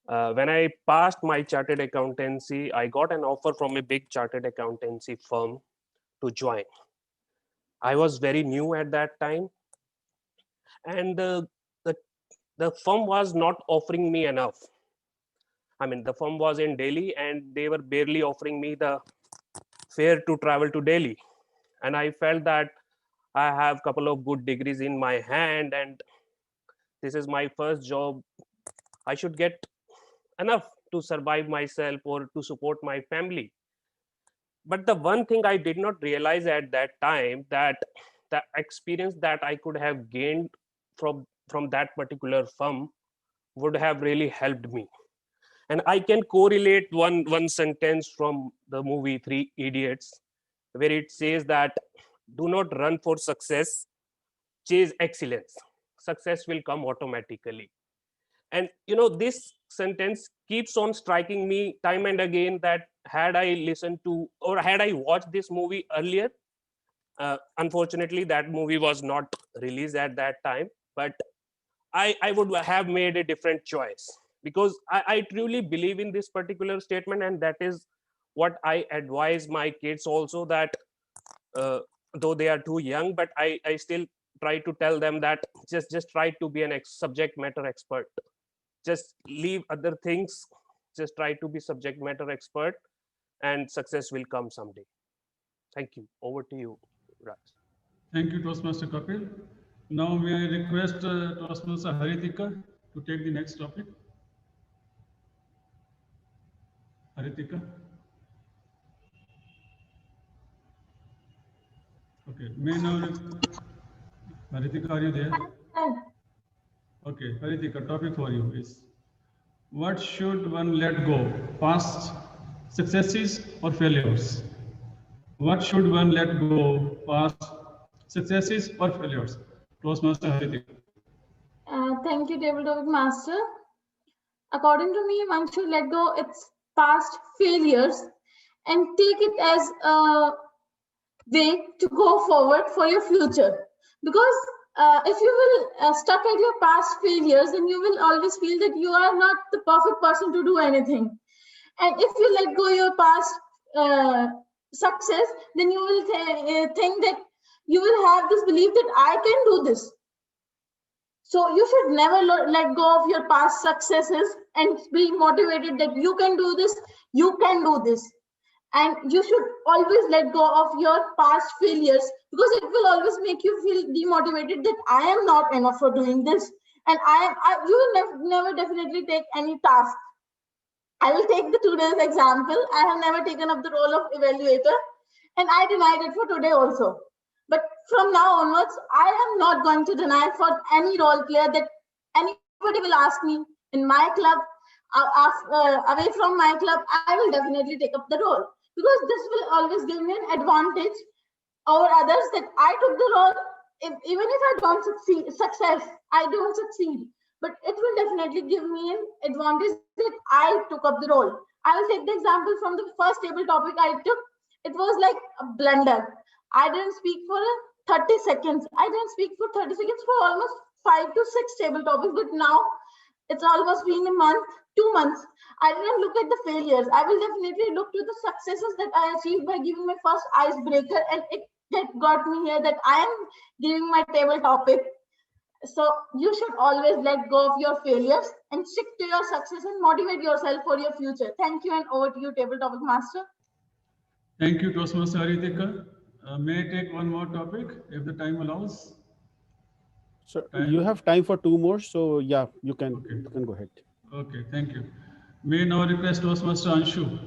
When I passed my chartered accountancy, I got an offer from a big chartered accountancy firm to join. I was very new at that time, and the firm was not offering me enough. I mean, the firm was in Delhi, and they were barely offering me the fare to travel to Delhi. And I felt that I have a couple of good degrees in my hand, and this is my first job. I should get enough to survive myself or to support my family. But the one thing I did not realize at that time, that the experience that I could have gained from that particular firm would have really helped me. And I can correlate one sentence from the movie Three Idiots, where it says that do not run for success, chase excellence. Success will come automatically. And this sentence keeps on striking me time and again, that had I listened to or had I watched this movie earlier, unfortunately that movie was not released at that time, but I would have made a different choice, because I truly believe in this particular statement, and that is what I advise my kids also, that though they are too young, but I still try to tell them that just try to be an subject matter expert. Just leave other things, just try to be subject matter expert, and success will come someday. Thank you. Over to you, Raj. Thank you, Toastmaster Kapil. Now may I request Toastmaster Haritika to take the next topic. Haritika. Okay, may now, Haritika, are you there? Okay, Haritika, topic for you is, what should one let go, past successes or failures? What should one let go, past successes or failures? Toastmaster Haritika. Thank you, Table Topic Master. According to me, one should let go its past failures and take it as a way to go forward for your future. Because if you will stuck at your past failures, then you will always feel that you are not the perfect person to do anything. And if you let go your past success, then you will think that you will have this belief that I can do this. So you should never let go of your past successes and be motivated that you can do this, you can do this. And you should always let go of your past failures, because it will always make you feel demotivated that I am not enough for doing this. And you will never definitely take any task. I will take the today's example. I have never taken up the role of evaluator, and I denied it for today also. But from now onwards, I am not going to deny for any role player that anybody will ask me in my club, away from my club, I will definitely take up the role, because this will always give me an advantage over others that I took the role. Even if I don't succeed, but it will definitely give me an advantage that I took up the role. I will take the example from the first table topic I took. It was like a blunder. I didn't speak for 30 seconds. I didn't speak for 30 seconds for almost 5 to 6 table topics, but now it's almost been a month, 2 months. I didn't look at the failures. I will definitely look to the successes that I achieved by giving my first icebreaker, and it got me here that I am giving my table topic. So you should always let go of your failures and stick to your success and motivate yourself for your future. Thank you, and over to you, table topic master. Thank you, Toastmaster Haritika. May I take one more topic if the time allows? So you have time for 2 more, so yeah, you can go ahead. Okay, thank you. May I now request Toastmaster Anshu.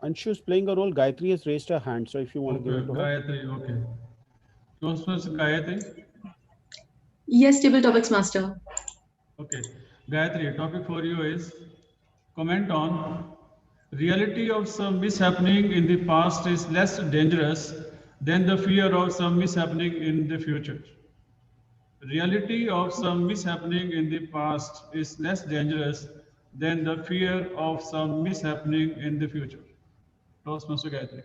Anshu is playing a role. Gayatri has raised her hand, so if you want to give it to her. Gayatri, okay. Toastmaster Gayatri. Yes, table topics master. Okay, Gayatri, topic for you is comment on reality of some mishappening in the past is less dangerous than the fear of some mishappening in the future. Reality of some mishappening in the past is less dangerous than the fear of some mishappening in the future. Toastmaster Gayatri.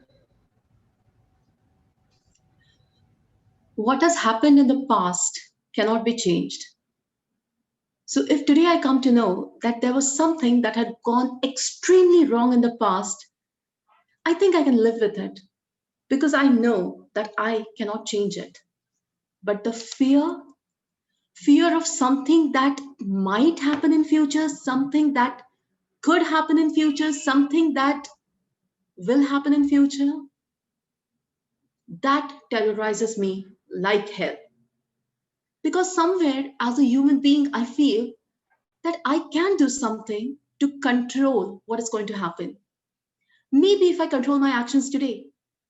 What has happened in the past cannot be changed. So if today I come to know that there was something that had gone extremely wrong in the past, I think I can live with it because I know that I cannot change it. But the fear of something that might happen in future, something that could happen in future, something that will happen in future, that terrorizes me like hell. Because somewhere as a human being, I feel that I can do something to control what is going to happen. Maybe if I control my actions today,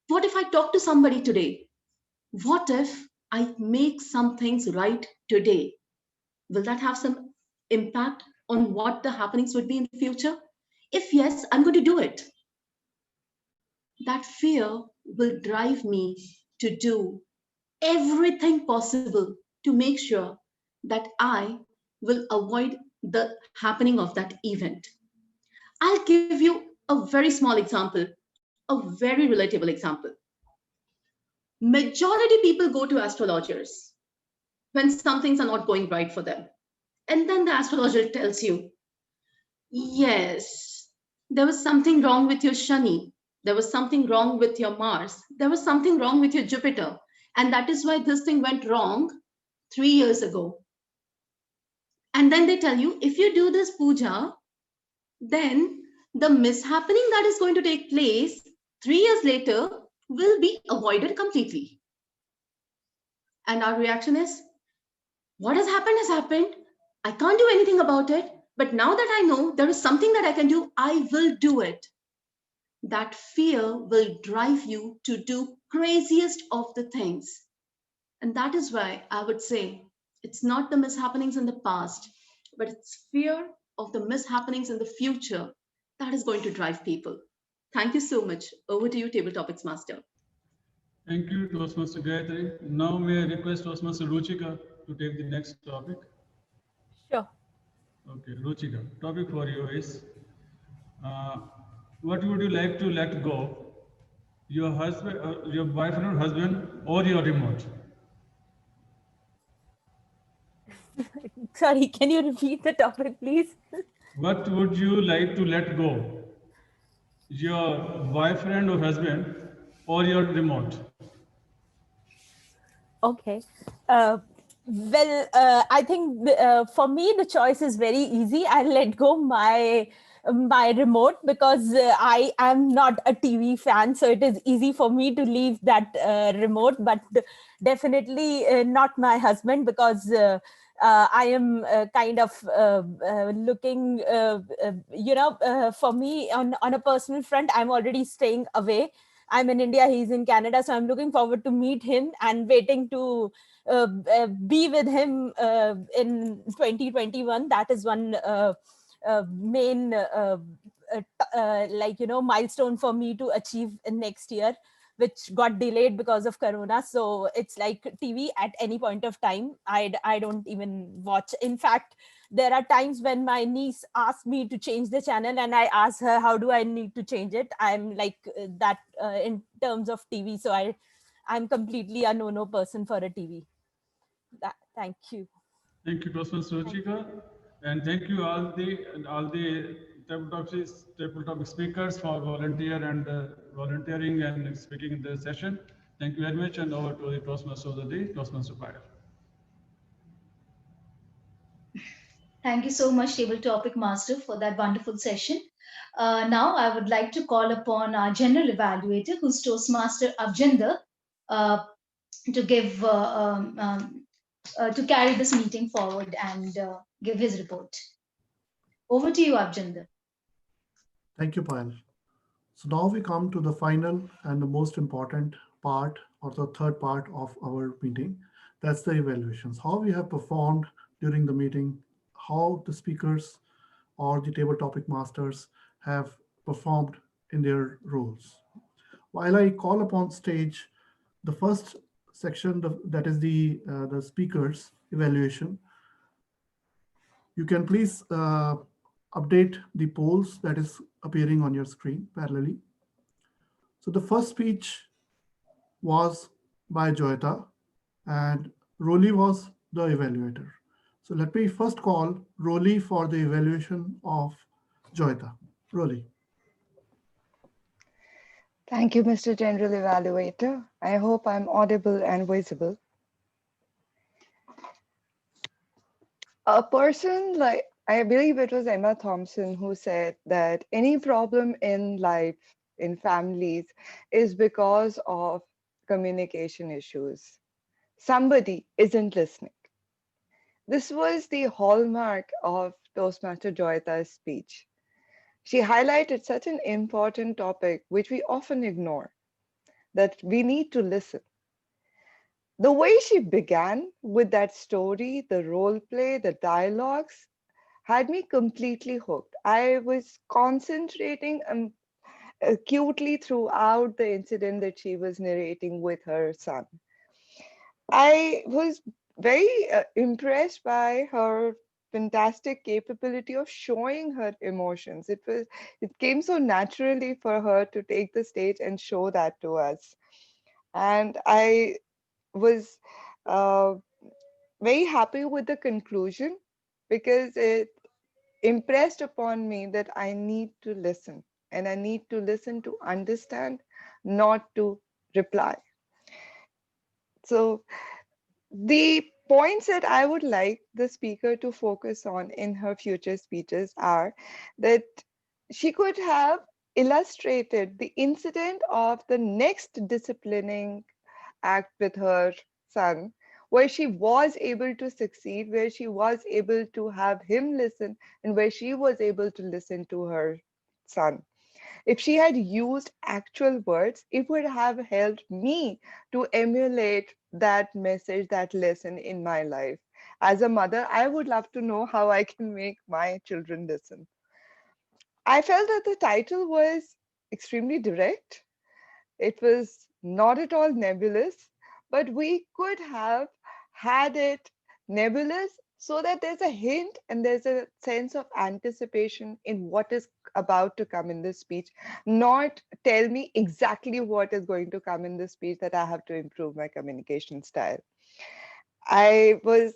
what if I talk to somebody today? What if I make some things right today? Will that have some impact on what the happenings would be in the future? If yes, I'm going to do it. That fear will drive me to do everything possible to make sure that I will avoid the happening of that event. I'll give you a very small example, a very relatable example. Majority people go to astrologers when some things are not going right for them. And then the astrologer tells you, yes, there was something wrong with your Shani. There was something wrong with your Mars. There was something wrong with your Jupiter. And that is why this thing went wrong 3 years ago. And then they tell you, if you do this puja, then the mishappening that is going to take place 3 years later will be avoided completely. And our reaction is, what has happened. I can't do anything about it. But now that I know there is something that I can do, I will do it. That fear will drive you to do craziest of the things. And that is why I would say it's not the mishappenings in the past, but it's fear of the mishappenings in the future that is going to drive people. Thank you so much. Over to you, Table Topics Master. Thank you, Toastmaster Gayatri. Now may I request Toastmaster Ruchika to take the next topic? Sure. Okay, Ruchika, topic for you is, what would you like to let go? Your husband, your boyfriend or husband, or your remote? Sorry, can you repeat the topic, please? What would you like to let go? Your boyfriend or husband, or your remote? Okay. I think for me the choice is very easy. I'll let go my remote because I am not a TV fan, so it is easy for me to leave that remote. But definitely not my husband because I am kind of looking. For me on a personal front, I'm already staying away. I'm in India, he's in Canada, so I'm looking forward to meet him and waiting to be with him in 2021. That is one main milestone for me to achieve in next year, which got delayed because of Corona. So it's like TV at any point of time. I don't even watch. In fact, there are times when my niece asks me to change the channel and I ask her, how do I need to change it? I'm like that in terms of TV. So I'm completely a no person for a TV. Thank you. Thank you, Toastmaster Ruchika. And thank you all the tabletop speakers for volunteering and speaking in the session. Thank you very much. And over to the Toastmaster of the day, Toastmaster Payal. Thank you so much, Table Topic Master, for that wonderful session. Now I would like to call upon our general evaluator, who's Toastmaster Avjinder, to give to carry this meeting forward and give his report. Over to you, Avjinder. Thank you, Payal. So now we come to the final and the most important part, or the third part of our meeting. That's the evaluations. How we have performed during the meeting, how the speakers or the table topic masters have performed in their roles. While I call upon stage the first section, that is the speakers evaluation, you can please update the polls that is appearing on your screen parallelly. So the first speech was by Joyita and Roli was the evaluator. So let me first call Roli for the evaluation of Joyita. Roli. Thank you, Mr. General Evaluator. I hope I'm audible and visible. A person like, I believe it was Emma Thompson who said that any problem in life, in families, is because of communication issues. Somebody isn't listening. This was the hallmark of Toastmaster Joyita's speech. She highlighted such an important topic, which we often ignore, that we need to listen. The way she began with that story, the role play, the dialogues, had me completely hooked. I was concentrating acutely throughout the incident that she was narrating with her son. I was very impressed by her fantastic capability of showing her emotions. It came so naturally for her to take the stage and show that to us. And I was very happy with the conclusion because it impressed upon me that I need to listen, and I need to listen to understand, not to reply. So the points that I would like the speaker to focus on in her future speeches are that she could have illustrated the incident of the next disciplining act with her son, where she was able to succeed, where she was able to have him listen, and where she was able to listen to her son. If she had used actual words, it would have helped me to emulate that message, that lesson in my life. As a mother, I would love to know how I can make my children listen. I felt that the title was extremely direct. It was not at all nebulous, but we could have had it nebulous so that there's a hint and there's a sense of anticipation in what is about to come in this speech, not tell me exactly what is going to come in this speech that I have to improve my communication style. I was,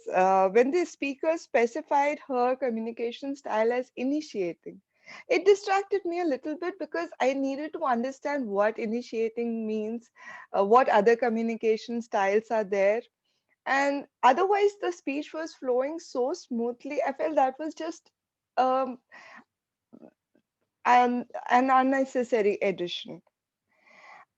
when the speaker specified her communication style as initiating, it distracted me a little bit because I needed to understand what initiating means, what other communication styles are there. And otherwise, the speech was flowing so smoothly. I felt that was just um, an unnecessary addition.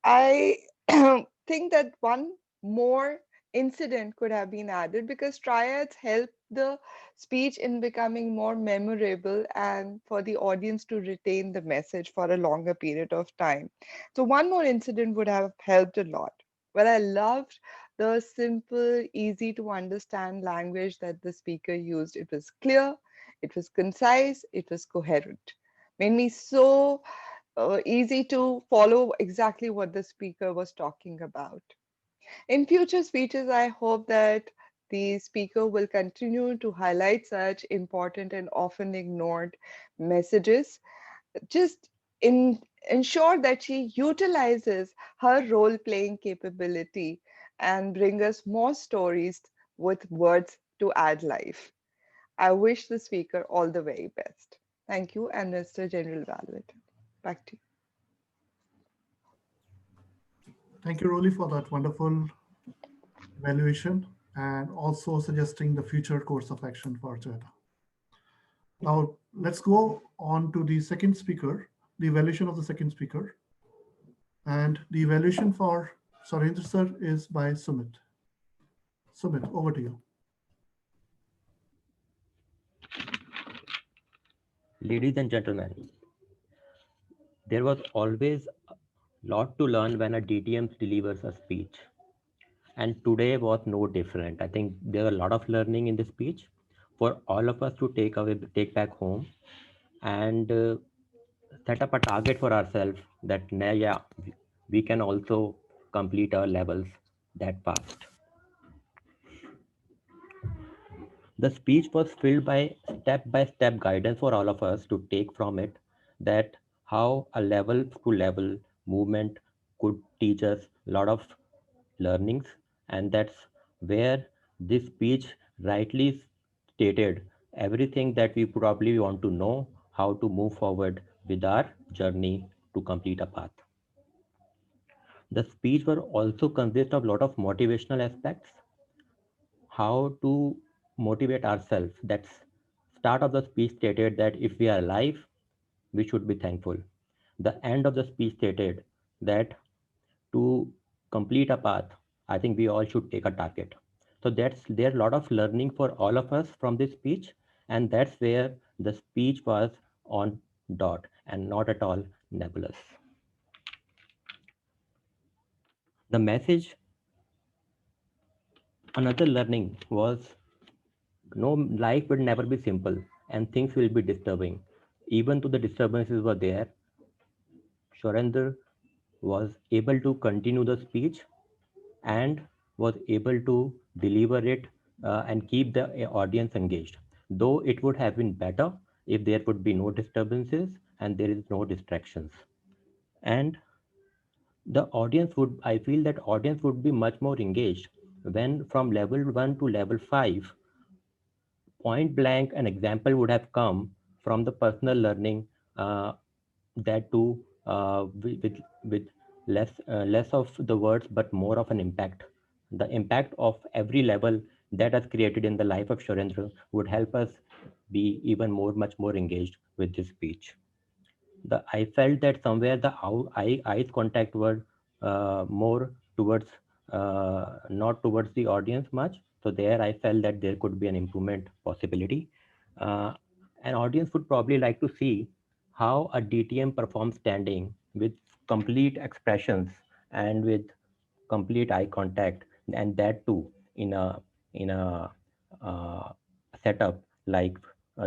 I think that one more incident could have been added because triads help the speech in becoming more memorable and for the audience to retain the message for a longer period of time. So one more incident would have helped a lot. But I loved the simple, easy to understand language that the speaker used. It was clear, it was concise, it was coherent. Made me so easy to follow exactly what the speaker was talking about. In future speeches, I hope that the speaker will continue to highlight such important and often ignored messages. Just ensure that she utilizes her role-playing capability and bring us more stories with words to add life. I wish the speaker all the very best. Thank you, and Mr. General Evaluator. Back to you. Thank you, Roli, for that wonderful evaluation and also suggesting the future course of action for Joyita. Now, let's go on to the second speaker, the evaluation of the second speaker. And the evaluation for Surendra sir is by Sumit. Sumit, over to you. Ladies and gentlemen, there was always a lot to learn when a DTM delivers a speech. And today was no different. I think there's a lot of learning in the speech for all of us to take back home and set up a target for ourselves that yeah, we can also complete our levels that fast. The speech was filled by step-by-step guidance for all of us to take from it that how a level to level movement could teach us a lot of learnings, and that's where this speech rightly stated everything that we probably want to know how to move forward with our journey to complete a path. The speech will also consist of a lot of motivational aspects, how to motivate ourselves. That's start of the speech stated that if we are alive, we should be thankful. The end of the speech stated that to complete a path, I think we all should take a target. So that's there a lot of learning for all of us from this speech, and that's where the speech was on dot and not at all nebulous. The message, another learning was no, life will never be simple and things will be disturbing. Even though the disturbances were there, Shorendra was able to continue the speech and was able to deliver it and keep the audience engaged. Though it would have been better if there would be no disturbances and there is no distractions. And the audience would, I feel that audience would be much more engaged when from level 1 to level 5, point blank an example would have come from the personal learning, that too with less of the words but more of an impact. The impact of every level that has created in the life of Shorendra would help us be even much more engaged with this speech. I felt that somewhere the eyes contact were more towards not towards the audience much. So there I felt that there could be an improvement possibility. Uh, an audience would probably like to see how a DTM performs standing with complete expressions and with complete eye contact, and that too in a uh, setup like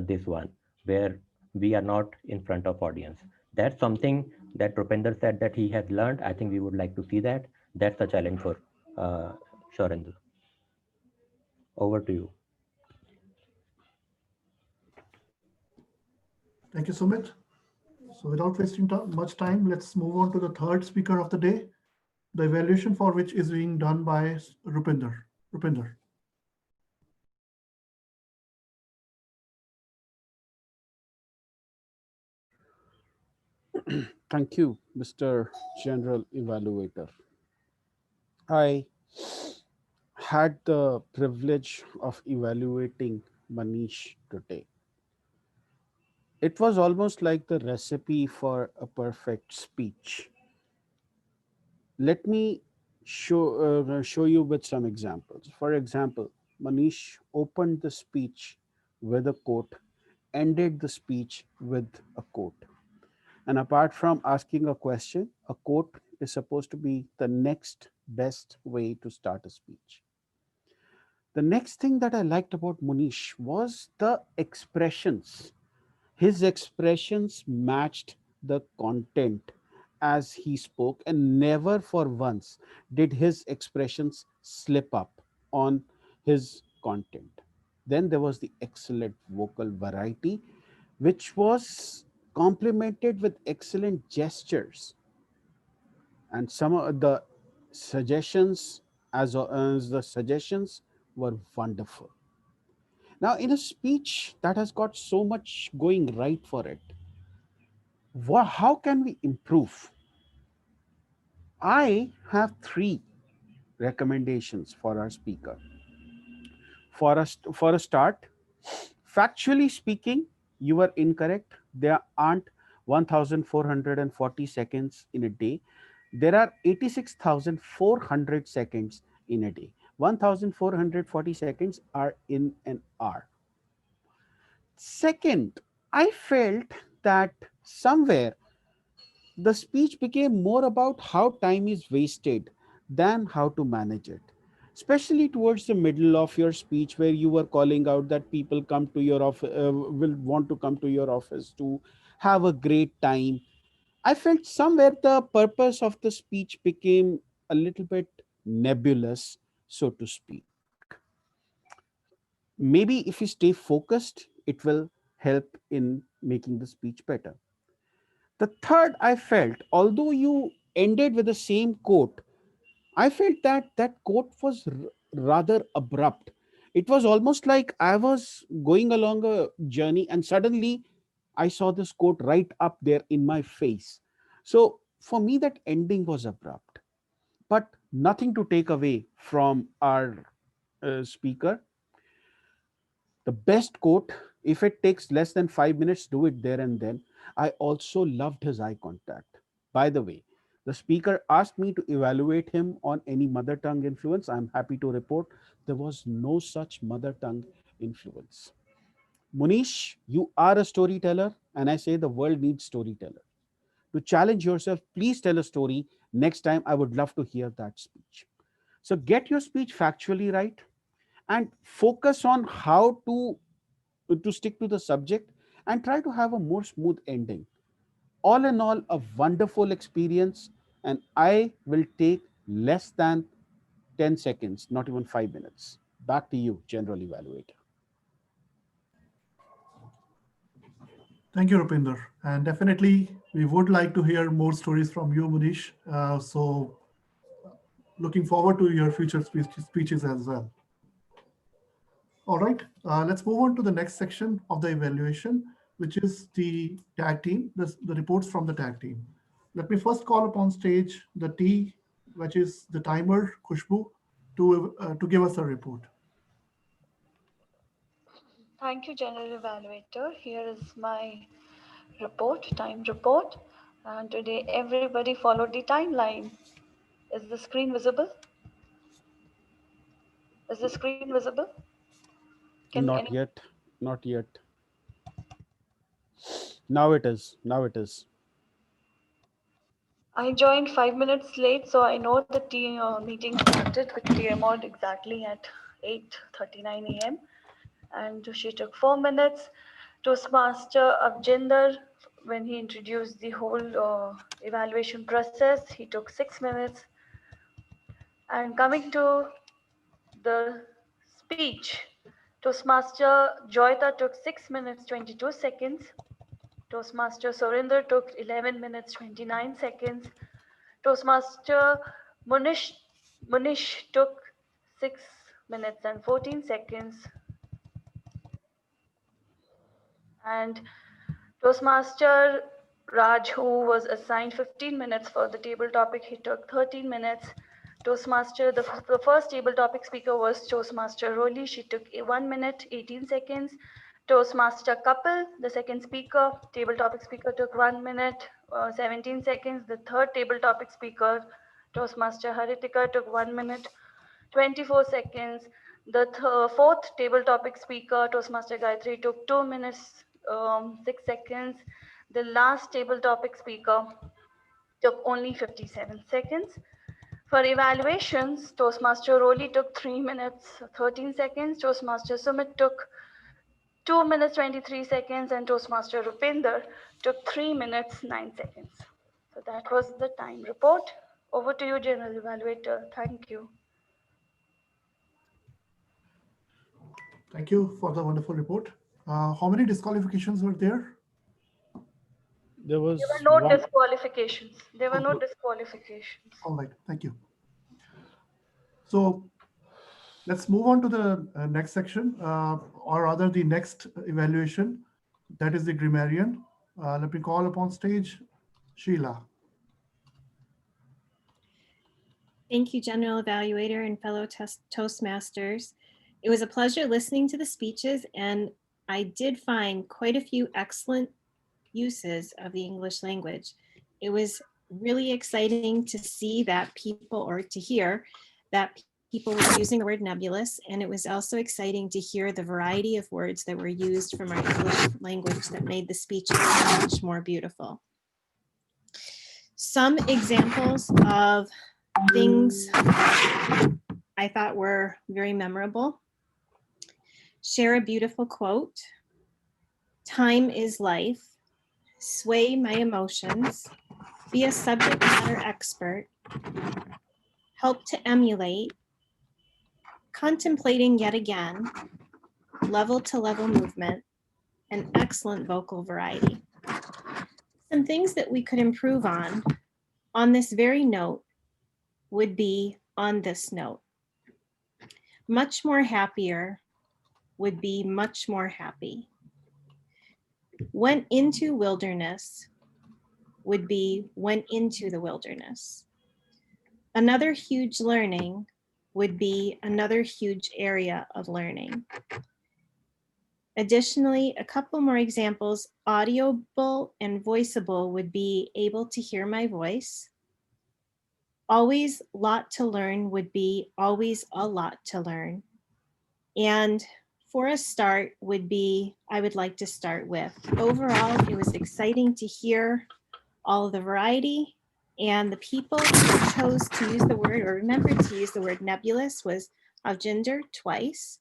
this one where we are not in front of audience. That's something that Rupinder said that he has learned. I think we would like to see that. That's a challenge for Shorendra. Over to you. Thank you, Sumit. So without wasting much time, let's move on to the third speaker of the day, the evaluation for which is being done by Rupinder. Rupinder. Thank you, Mr. General Evaluator. I had the privilege of evaluating Manish today. It was almost like the recipe for a perfect speech. Let me show you with some examples. For example, Manish opened the speech with a quote, ended the speech with a quote. And apart from asking a question, a quote is supposed to be the next best way to start a speech. The next thing that I liked about Munish was the expressions. His expressions matched the content as he spoke, and never for once did his expressions slip up on his content. Then there was the excellent vocal variety, which was complemented with excellent gestures, and some of the suggestions as the suggestions were wonderful. Now, in a speech that has got so much going right for it, how can we improve? I have three recommendations for our speaker. For a start, factually speaking, you are incorrect. There aren't 1,440 seconds in a day. There are 86,400 seconds in a day. 1,440 seconds are in an hour. Second, I felt that somewhere the speech became more about how time is wasted than how to manage it, especially towards the middle of your speech where you were calling out that people come to your office, will want to come to your office to have a great time. I felt somewhere the purpose of the speech became a little bit nebulous, so to speak. Maybe if you stay focused, it will help in making the speech better. The third, I felt, although you ended with the same quote, I felt that that quote was rather abrupt. It was almost like I was going along a journey and suddenly I saw this quote right up there in my face. So for me, that ending was abrupt, but nothing to take away from our speaker. The best quote, if it takes less than 5 minutes, do it there and then. I also loved his eye contact. By the way, the speaker asked me to evaluate him on any mother tongue influence. I'm happy to report there was no such mother tongue influence. Munish, you are a storyteller, and I say the world needs storyteller. To challenge yourself, please tell a story. Next time, I would love to hear that speech. So get your speech factually right and focus on how to stick to the subject and try to have a more smooth ending. All in all, a wonderful experience, and I will take less than 10 seconds, not even 5 minutes. Back to you, General Evaluator. Thank you, Rupinder. And definitely, we would like to hear more stories from you, Munish. So, looking forward to your future speeches as well. All right, let's move on to the next section of the evaluation, which is the tag team, the reports from the tag team. Let me first call upon stage the T, which is the timer, Khushbu, to give us a report. Thank you, General Evaluator. Here is my report, time report. And today everybody followed the timeline. Is the screen visible? Is the screen visible? Not yet. Not yet. Now it is. Now it is. I joined 5 minutes late, so I know the meeting started with TM Mod exactly at 8:39 a.m. And she took 4 minutes. Toastmaster Abjinder, when he introduced the whole evaluation process, he took 6 minutes. And coming to the speech, Toastmaster Joyita took 6 minutes 22 seconds. Toastmaster Surinder took 11 minutes 29 seconds. Toastmaster Munish took 6 minutes and 14 seconds. And Toastmaster Raj, who was assigned 15 minutes for the table topic, he took 13 minutes. Toastmaster, the first table topic speaker was Toastmaster Roli. She took 1 minute, 18 seconds. Toastmaster Kapil, the second speaker, table topic speaker, took 1 minute, 17 seconds. The third table topic speaker, Toastmaster Haritika, took 1 minute, 24 seconds. The fourth table topic speaker, Toastmaster Gayatri, took 2 minutes, 6 seconds. The last table topic speaker took only 57 seconds. For evaluations, Toastmaster Roli took 3 minutes, 13 seconds. Toastmaster Sumit took 2 minutes, 23 seconds. And Toastmaster Rupinder took 3 minutes, 9 seconds. So that was the time report. Over to you, General Evaluator. Thank you. Thank you for the wonderful report. How many disqualifications were there? There were no disqualifications. There were no disqualifications. All right, thank you. So let's move on to the next section, or rather the next evaluation. That is the grammarian. Let me call upon stage Sheila. Thank you, General Evaluator and fellow Toastmasters. It was a pleasure listening to the speeches, and I did find quite a few excellent uses of the English language. It was really exciting to see that people, or to hear that people were using the word nebulous, and it was also exciting to hear the variety of words that were used from our English language that made the speeches much more beautiful. Some examples of things I thought were very memorable: share a beautiful quote, time is life, sway my emotions, be a subject matter expert, help to emulate, contemplating yet again, level to level movement, and excellent vocal variety. Some things that we could improve on this very note would be on this note. Much more happier would be much more happy. Went into wilderness would be went into the wilderness. Another huge learning would be another huge area of learning. Additionally, a couple more examples, audible and voiceable would be able to hear my voice. Always lot to learn would be always a lot to learn. And for a start would be, I would like to start with, overall, it was exciting to hear all of the variety, and the people who chose to use the word or remembered to use the word nebulous was Avjinder twice,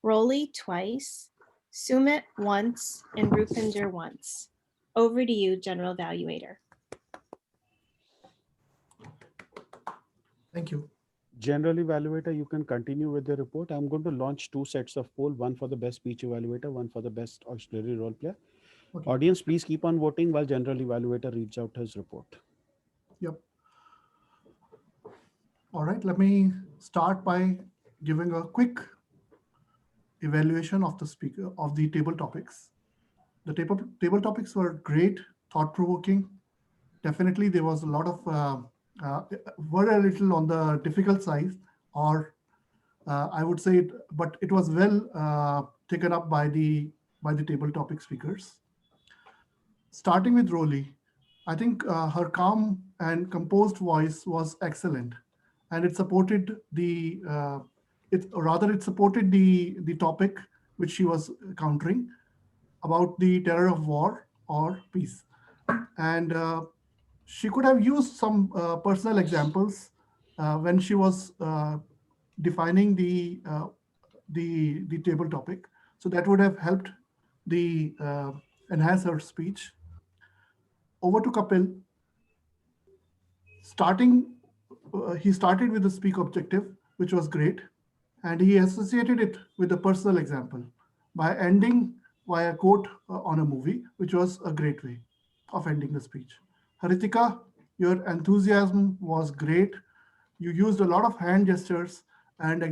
Rolly twice, Sumit once, and Rupinder once. Over to you, General Evaluator. Thank you. General Evaluator, you can continue with the report. I'm going to launch 2 sets of poll, one for the best speech evaluator, one for the best auxiliary role player. Okay. Audience, please keep on voting while General Evaluator reads out his report. Yep. All right, let me start by giving a quick evaluation of the speaker of the table topics. The table topics were great, thought-provoking. Definitely, there was a lot of were a little on the difficult side, or I would say, but it was well taken up by the table topic speakers. Starting with Rolly, I think her calm and composed voice was excellent, and it supported the it supported the topic which she was countering about the terror of war or peace, and she could have used some personal examples when she was defining the table topic, so that would have helped the enhance her speech. Over to Kapil. He started with the speak objective, which was great, and he associated it with a personal example by ending via a quote on a movie, which was a great way of ending the speech. Haritika, your enthusiasm was great. You used a lot of hand gestures and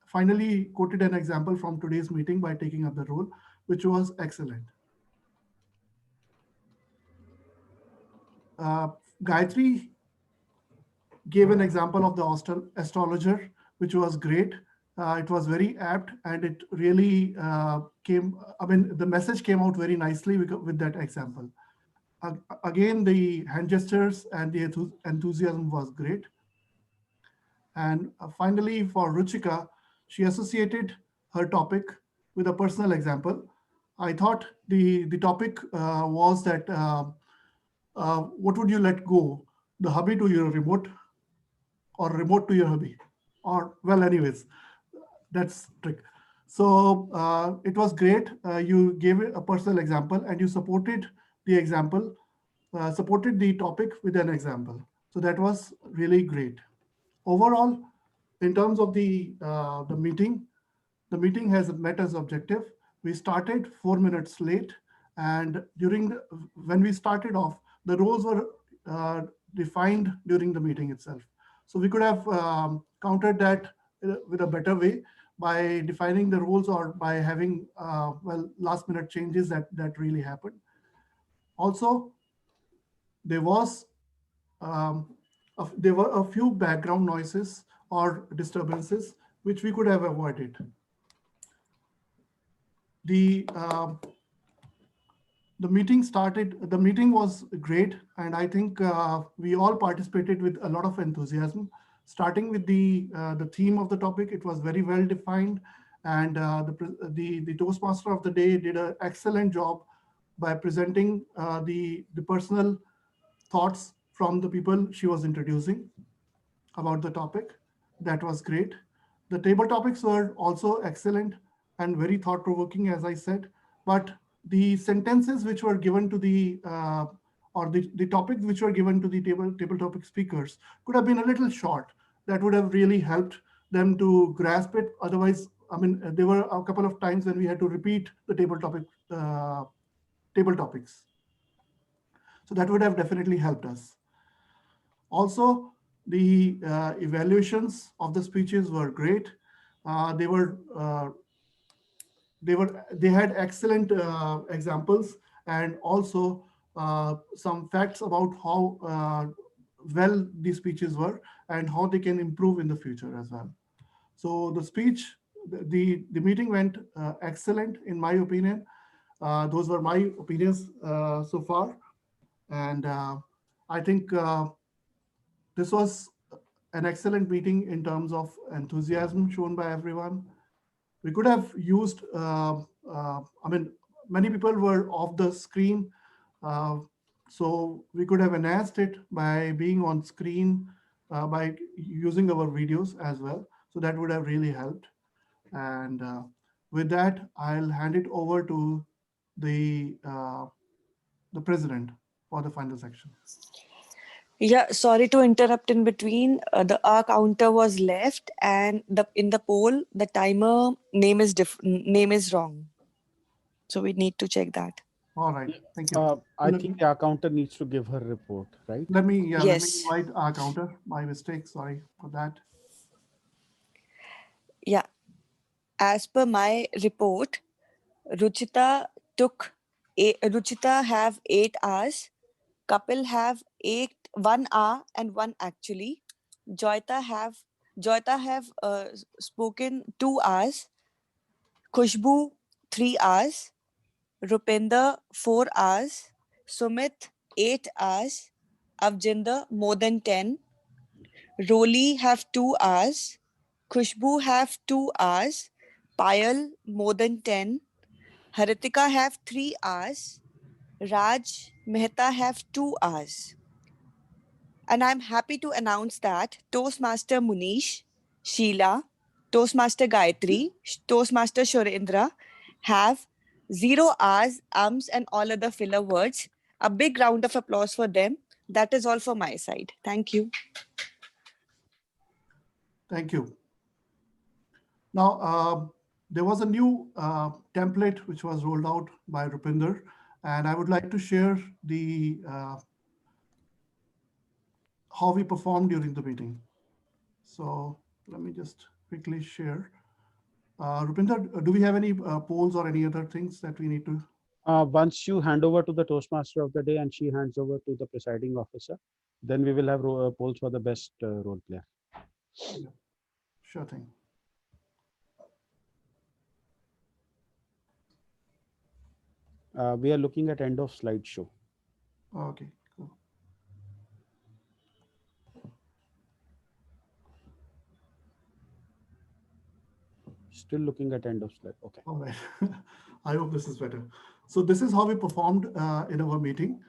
finally quoted an example from today's meeting by taking up the role, which was excellent. Gayatri gave an example of the astrologer, which was great. It was very apt, and it really the message came out very nicely with that example. Again, the hand gestures and the enthusiasm was great. And finally, for Ruchika, she associated her topic with a personal example. I thought the topic was that what would you let go, the hubby to your remote, or remote to your hubby, or well, anyways, that's trick. So it was great. You gave a personal example, and you supported the example, supported the topic with an example. So that was really great. Overall, in terms of the meeting has met as objective. We started 4 minutes late, and when we started off, the roles were defined during the meeting itself. So we could have countered that with a better way by defining the roles or by having last minute changes that really happened. Also, there were a few background noises or disturbances which we could have avoided. The meeting was great, and I think we all participated with a lot of enthusiasm. Starting with the theme of the topic, it was very well defined, and the Toastmaster of the day did an excellent job by presenting the personal thoughts from the people she was introducing about the topic. That was great. The table topics were also excellent and very thought-provoking, as I said, but the sentences which were given to the topics which were given to the table topic speakers could have been a little short. That would have really helped them to grasp it. Otherwise, I mean, there were a couple of times when we had to repeat the table topics. So that would have definitely helped us. Also, the evaluations of the speeches were great. They had excellent examples, and also some facts about how well these speeches were and how they can improve in the future as well. So the speech, the meeting went excellent in my opinion. Those were my opinions so far, and I think this was an excellent meeting in terms of enthusiasm shown by everyone. We could have used, I mean, many people were off the screen, so we could have enhanced it by being on screen, by using our videos as well. So that would have really helped. And with that, I'll hand it over to the president for the final section. Yeah, sorry to interrupt in between. The R counter was left, and in the poll, the timer name is wrong. So we need to check that. All right, thank you. I think the accountant needs to give her report, right? Let me Yes. invite our counter. My mistake, sorry for that. Yeah. As per my report, Ruchita have 8 hours. Kapil have 1 hour and 1 actually. Joyita have spoken 2 hours. Khushbu 3 hours. Rupinder 4 hours. Sumit 8 hours. Avjinder more than 10. Roli have 2 hours. Khushbu have 2 hours. Payal more than 10. Haritika have 3 hours. Raj Mehta have 2 hours. And I'm happy to announce that Toastmaster Munish, Sheila, Toastmaster Gayatri, Toastmaster Shurendra have 0 hours, and all other filler words. A big round of applause for them. That is all for my side. Thank you. Thank you. Now, there was a new template which was rolled out by Rupinder, and I would like to share the how we performed during the meeting. So let me just quickly share. Rupinder, do we have any polls or any other things that we need to? Once you hand over to the Toastmaster of the day and she hands over to the presiding officer, then we will have polls for the best role player. Sure thing. We are looking at end of slideshow. Okay, cool. Still looking at end of slide. Okay. All right. I hope this is better. So this is how we performed in our meeting.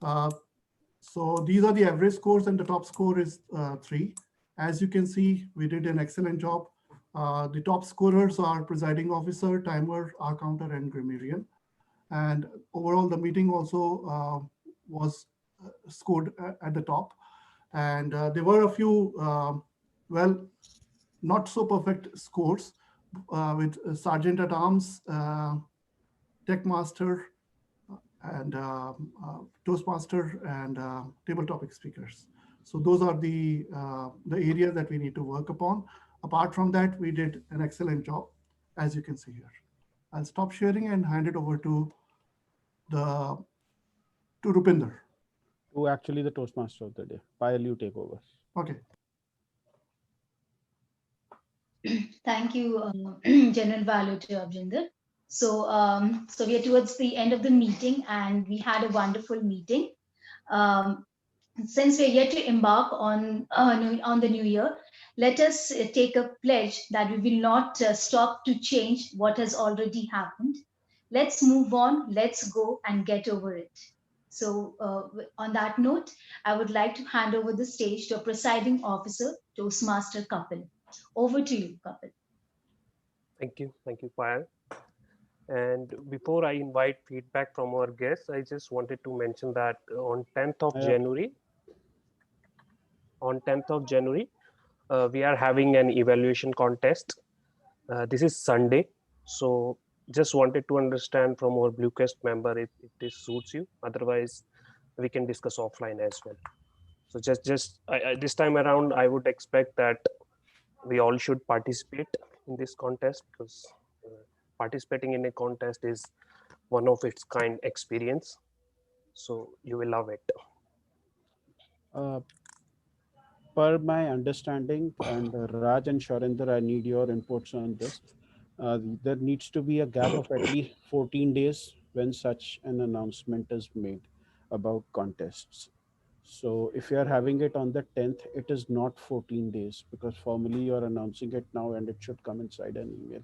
So these are the average scores, and the top score is 3. As you can see, we did an excellent job. The top scorers are presiding officer, timer, R counter, and grammarian. And overall, the meeting also was scored at the top. And there were a few, well, not so perfect scores with Sergeant at Arms, Tech Master, and Toastmaster, and table topic speakers. So those are the areas that we need to work upon. Apart from that, we did an excellent job, as you can see here. I'll stop sharing and hand it over to Rupinder. To actually the Toastmaster of the day. Payal, you take over. Okay. Thank you, General Valuta Avjinder. So, so we are towards the end of the meeting, and we had a wonderful meeting. Since we are yet to embark on the new year, let us take a pledge that we will not stop to change what has already happened. Let's move on, let's go and get over it. So on that note, I would like to hand over the stage to a presiding officer, Toastmaster Kapil. Over to you, Kapil. Thank you, Payal. And before I invite feedback from our guests, I just wanted to mention that on 10th of January, we are having an evaluation contest. This is Sunday, so just wanted to understand from our Bluecast member if this suits you. Otherwise, we can discuss offline as well. So this time around, I would expect that we all should participate in this contest, because participating in a contest is one of its kind experience. So you will love it. Per my understanding, and Raj and Sharinder, I need your inputs on this. There needs to be a gap of at least 14 days when such an announcement is made about contests. So if you are having it on the 10th, it is not 14 days, because formally you are announcing it now and it should come inside an email.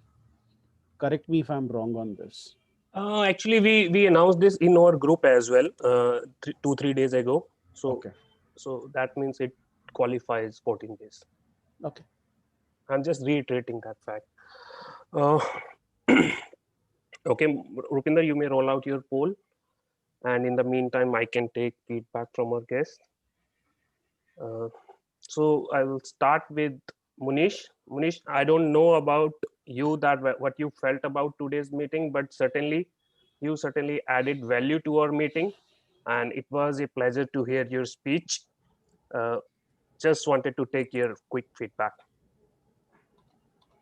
Correct me if I'm wrong on this. Actually, we announced this in our group as well 2-3 days ago. So okay. So that means it qualifies 14 days. Okay. I'm just reiterating that fact. Okay, Rupinder, you may roll out your poll. And in the meantime, I can take feedback from our guests. So I will start with Munish. Munish, I don't know about you, that what you felt about today's meeting, but you certainly added value to our meeting. And it was a pleasure to hear your speech. Just wanted to take your quick feedback.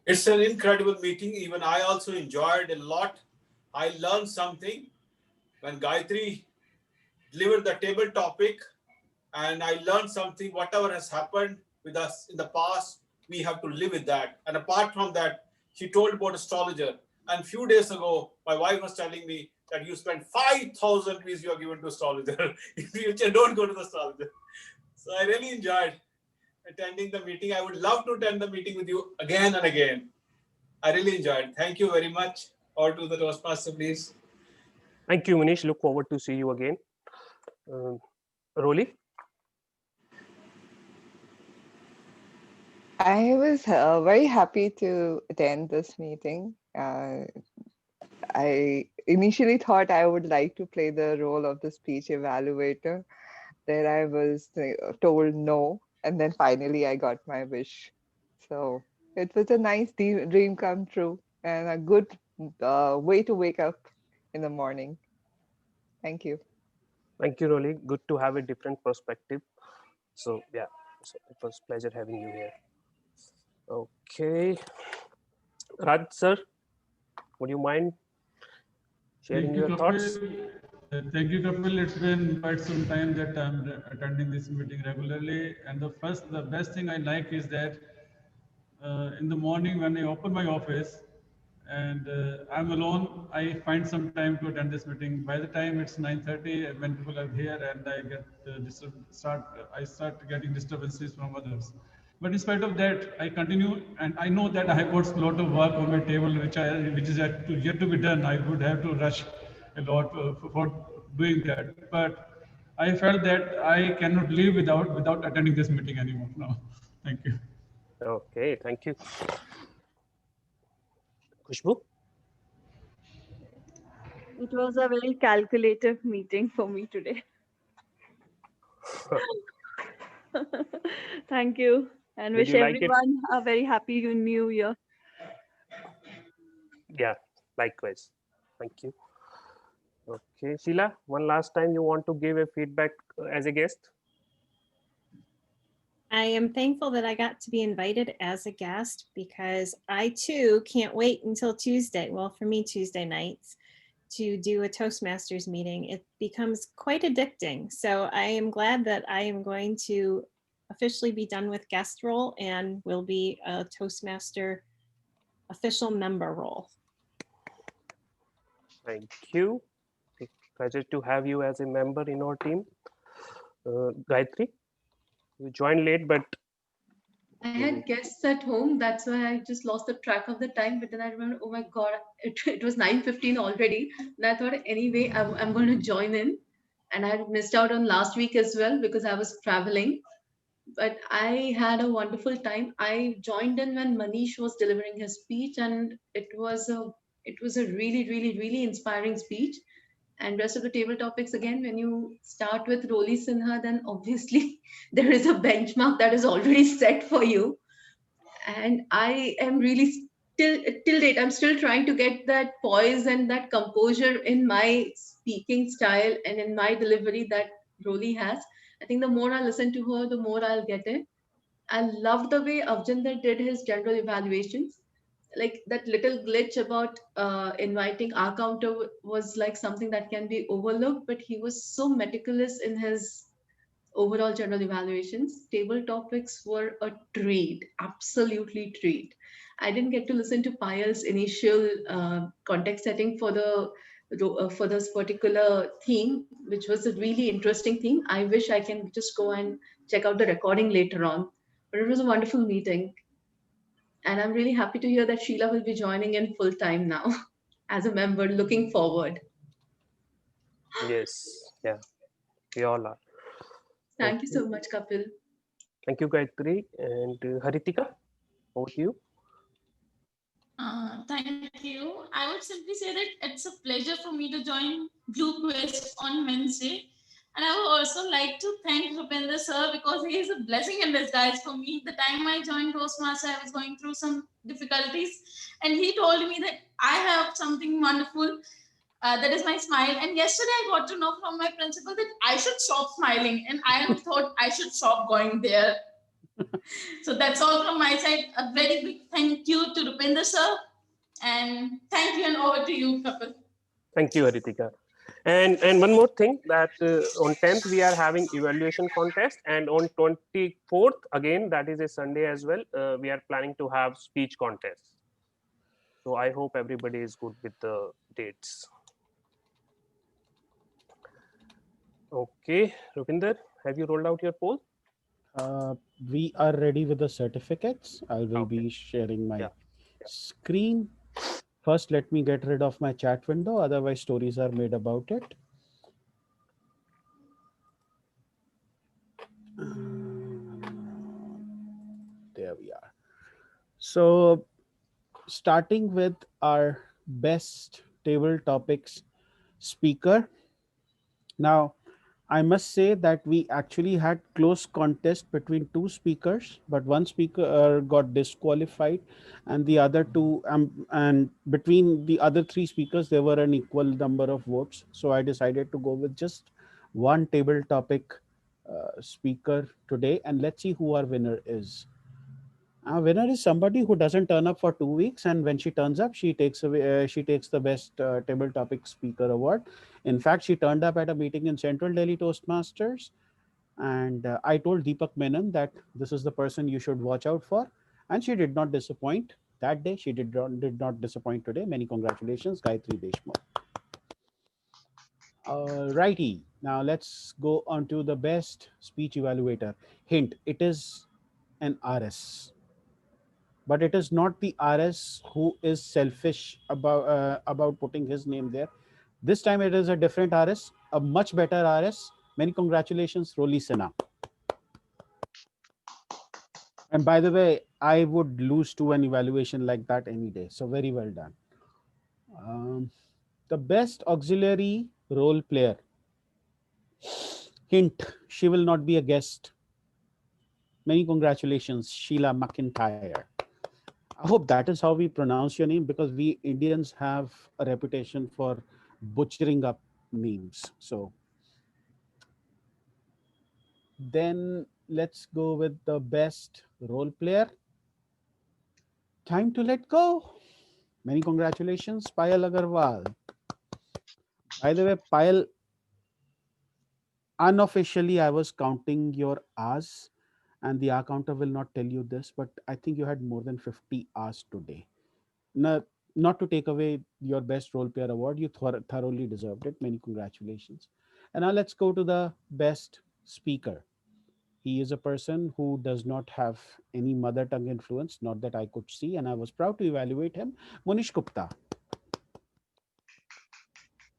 It's an incredible meeting. Even I also enjoyed a lot. I learned something when Gayatri delivered the table topic, and I learned something. Whatever has happened with us in the past, we have to live with that. And apart from that, she told about astrologer. And a few days ago, my wife was telling me that you spent 5,000 rupees you are given to astrologer. In future, don't go to the astrologer. So I really enjoyed attending the meeting. I would love to attend the meeting with you again and again. I really enjoyed. Thank you very much. Or to the Toastmaster, please. Thank you, Munish. Look forward to see you again. Roli? I was very happy to attend this meeting. I initially thought I would like to play the role of the speech evaluator. Then I was told no, and then finally I got my wish. So it was a nice dream come true and a good way to wake up in the morning. Thank you. Thank you, Roli. Good to have a different perspective. So yeah, so it was a pleasure having you here. Okay. Raj sir, would you mind sharing your thoughts? Thank you, Kapil. It's been quite some time that I'm attending this meeting regularly. And the best thing I like is that in the morning when I open my office and I'm alone, I find some time to attend this meeting. By the time it's 9:30, when people are here and I get I start getting disturbances from others. But in spite of that, I continue, and I know that I have got a lot of work on my table, which is yet to be done. I would have to rush a lot for doing that. But I felt that I cannot live without attending this meeting anymore now. Thank you. Okay, thank you. Khushbu? It was a very calculative meeting for me today. Thank you, and wish everyone a very happy new year. Yeah, likewise. Thank you. Okay, Sheila, one last time you want to give a feedback as a guest? I am thankful that I got to be invited as a guest, because I too can't wait until Tuesday. Well, for me, Tuesday nights, to do a Toastmasters meeting. It becomes quite addicting. So I am glad that I am going to officially be done with guest role and will be a Toastmaster official member role. Thank you. It's a pleasure to have you as a member in our team. Gayatri, you joined late, but I had guests at home. That's why I just lost the track of the time. But then I remember, oh my God, it was 9:15 already. And I thought, anyway, I'm going to join in. And I missed out on last week as well because I was traveling. But I had a wonderful time. I joined in when Manish was delivering his speech, and it was a really, really, really inspiring speech. And rest of the table topics, again, when you start with Roli Sinha, then obviously there is a benchmark that is already set for you. And I am really till date, I'm still trying to get that poise and that composure in my speaking style and in my delivery that role he has. I think the more I listen to her, the more I'll get it. I loved the way Avjinder did his general evaluations. Like that little glitch about inviting our counter was like something that can be overlooked, but he was so meticulous in his overall general evaluations. Table topics were a treat, absolutely treat. I didn't get to listen to Payal's initial context setting for the for this particular theme, which was a really interesting theme. I wish I can just go and check out the recording later on. But it was a wonderful meeting. And I'm really happy to hear that Sheila will be joining in full time now as a member, looking forward. Yes, yeah, we all are. Thank you so much, Kapil. Thank you, Gayatri. And Haritika, over to you. Thank you. I would simply say that it's a pleasure for me to join Blue Quest on Wednesday. And I would also like to thank Rupinder sir because he is a blessing in disguise for me. The time I joined Toastmaster, I was going through some difficulties, and he told me that I have something wonderful. That is my smile. And yesterday I got to know from my principal that I should stop smiling, and I thought I should stop going there. So that's all from my side. A very big thank you to Rupinder sir, and thank you, and over to you, Kapil. Thank you, Haritika. And one more thing, that on 10th we are having evaluation contest, and on 24th again, that is a Sunday as well, we are planning to have speech contest. So I hope everybody is good with the dates. Okay, Rupinder, have you rolled out your poll? We are ready with the certificates. I will be sharing my screen. First, let me get rid of my chat window, otherwise stories are made about it. There we are. So starting with our best table topics speaker. Now, I must say that we actually had close contest between two speakers, but one speaker got disqualified, and the other two, and between the other three speakers, there were an equal number of votes. So I decided to go with just one table topic speaker today, and let's see who our winner is. Our winner is somebody who doesn't turn up for 2 weeks, and when she turns up, she takes the best table topic speaker award. In fact, she turned up at a meeting in Central Delhi Toastmasters, and I told Deepak Menon that this is the person you should watch out for, and she did not disappoint that day. She did not disappoint today. Many congratulations, Gayatri Deshmukh. Righty. Now let's go on to the best speech evaluator. Hint: it is an RS. But it is not the RS who is selfish about putting his name there. This time it is a different RS, a much better RS. Many congratulations, Roli Sinha. And by the way, I would lose to an evaluation like that any day. So very well done. The best auxiliary role player. Hint: she will not be a guest. Many congratulations, Sheila McIntyre. I hope that is how we pronounce your name, because we Indians have a reputation for butchering up names. So then let's go with the best role player. Time to let go. Many congratulations, Payal Agarwal. By the way, Payal, unofficially I was counting your hours, and the hour counter will not tell you this, but I think you had more than 50 hours today. No, not to take away your best role player award, you thoroughly deserved it. Many congratulations. And now let's go to the best speaker. He is a person who does not have any mother tongue influence, not that I could see, and I was proud to evaluate him, Munish Gupta.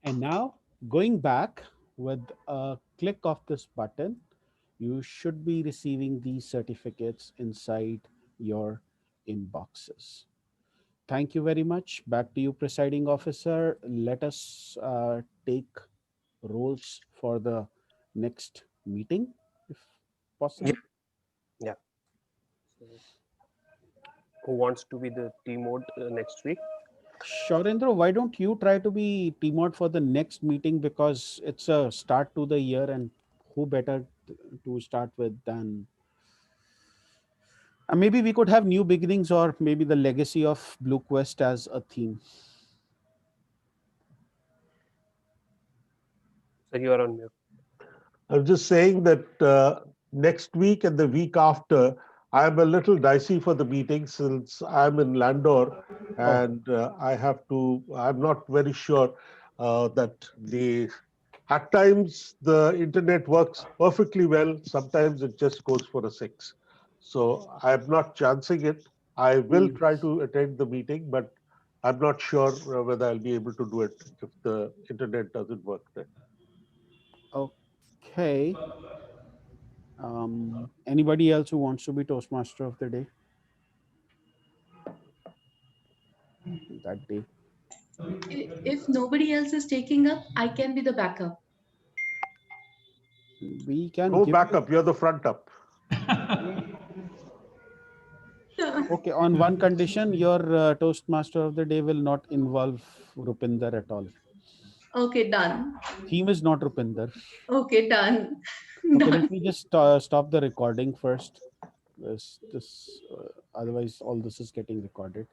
And now, going back with a click of this button, you should be receiving these certificates inside your inboxes. Thank you very much. Back to you, presiding officer. Let us take roles for the next meeting, if possible. Yeah. Who wants to be the team mode next week? Shaurendra, why don't you try to be team mode for the next meeting, because it's a start to the year and who better to start with than maybe we could have new beginnings or maybe the legacy of Blue Quest as a theme. So you are on mute. I'm just saying that next week and the week after, I'm a little dicey for the meeting since I'm in Landor and I'm not very sure that at times the internet works perfectly well. Sometimes it just goes for a 6. So I'm not chancing it. I will try to attend the meeting, but I'm not sure whether I'll be able to do it if the internet doesn't work there. Okay. Anybody else who wants to be Toastmaster of the day? That day. If nobody else is taking up, I can be the backup. We can No give backup, you're the front up. Okay, on one condition, your Toastmaster of the day will not involve Rupinder at all. Okay, done. Theme is not Rupinder. Okay, done. Okay, Done. let me just stop the recording first. Otherwise, all this is getting recorded.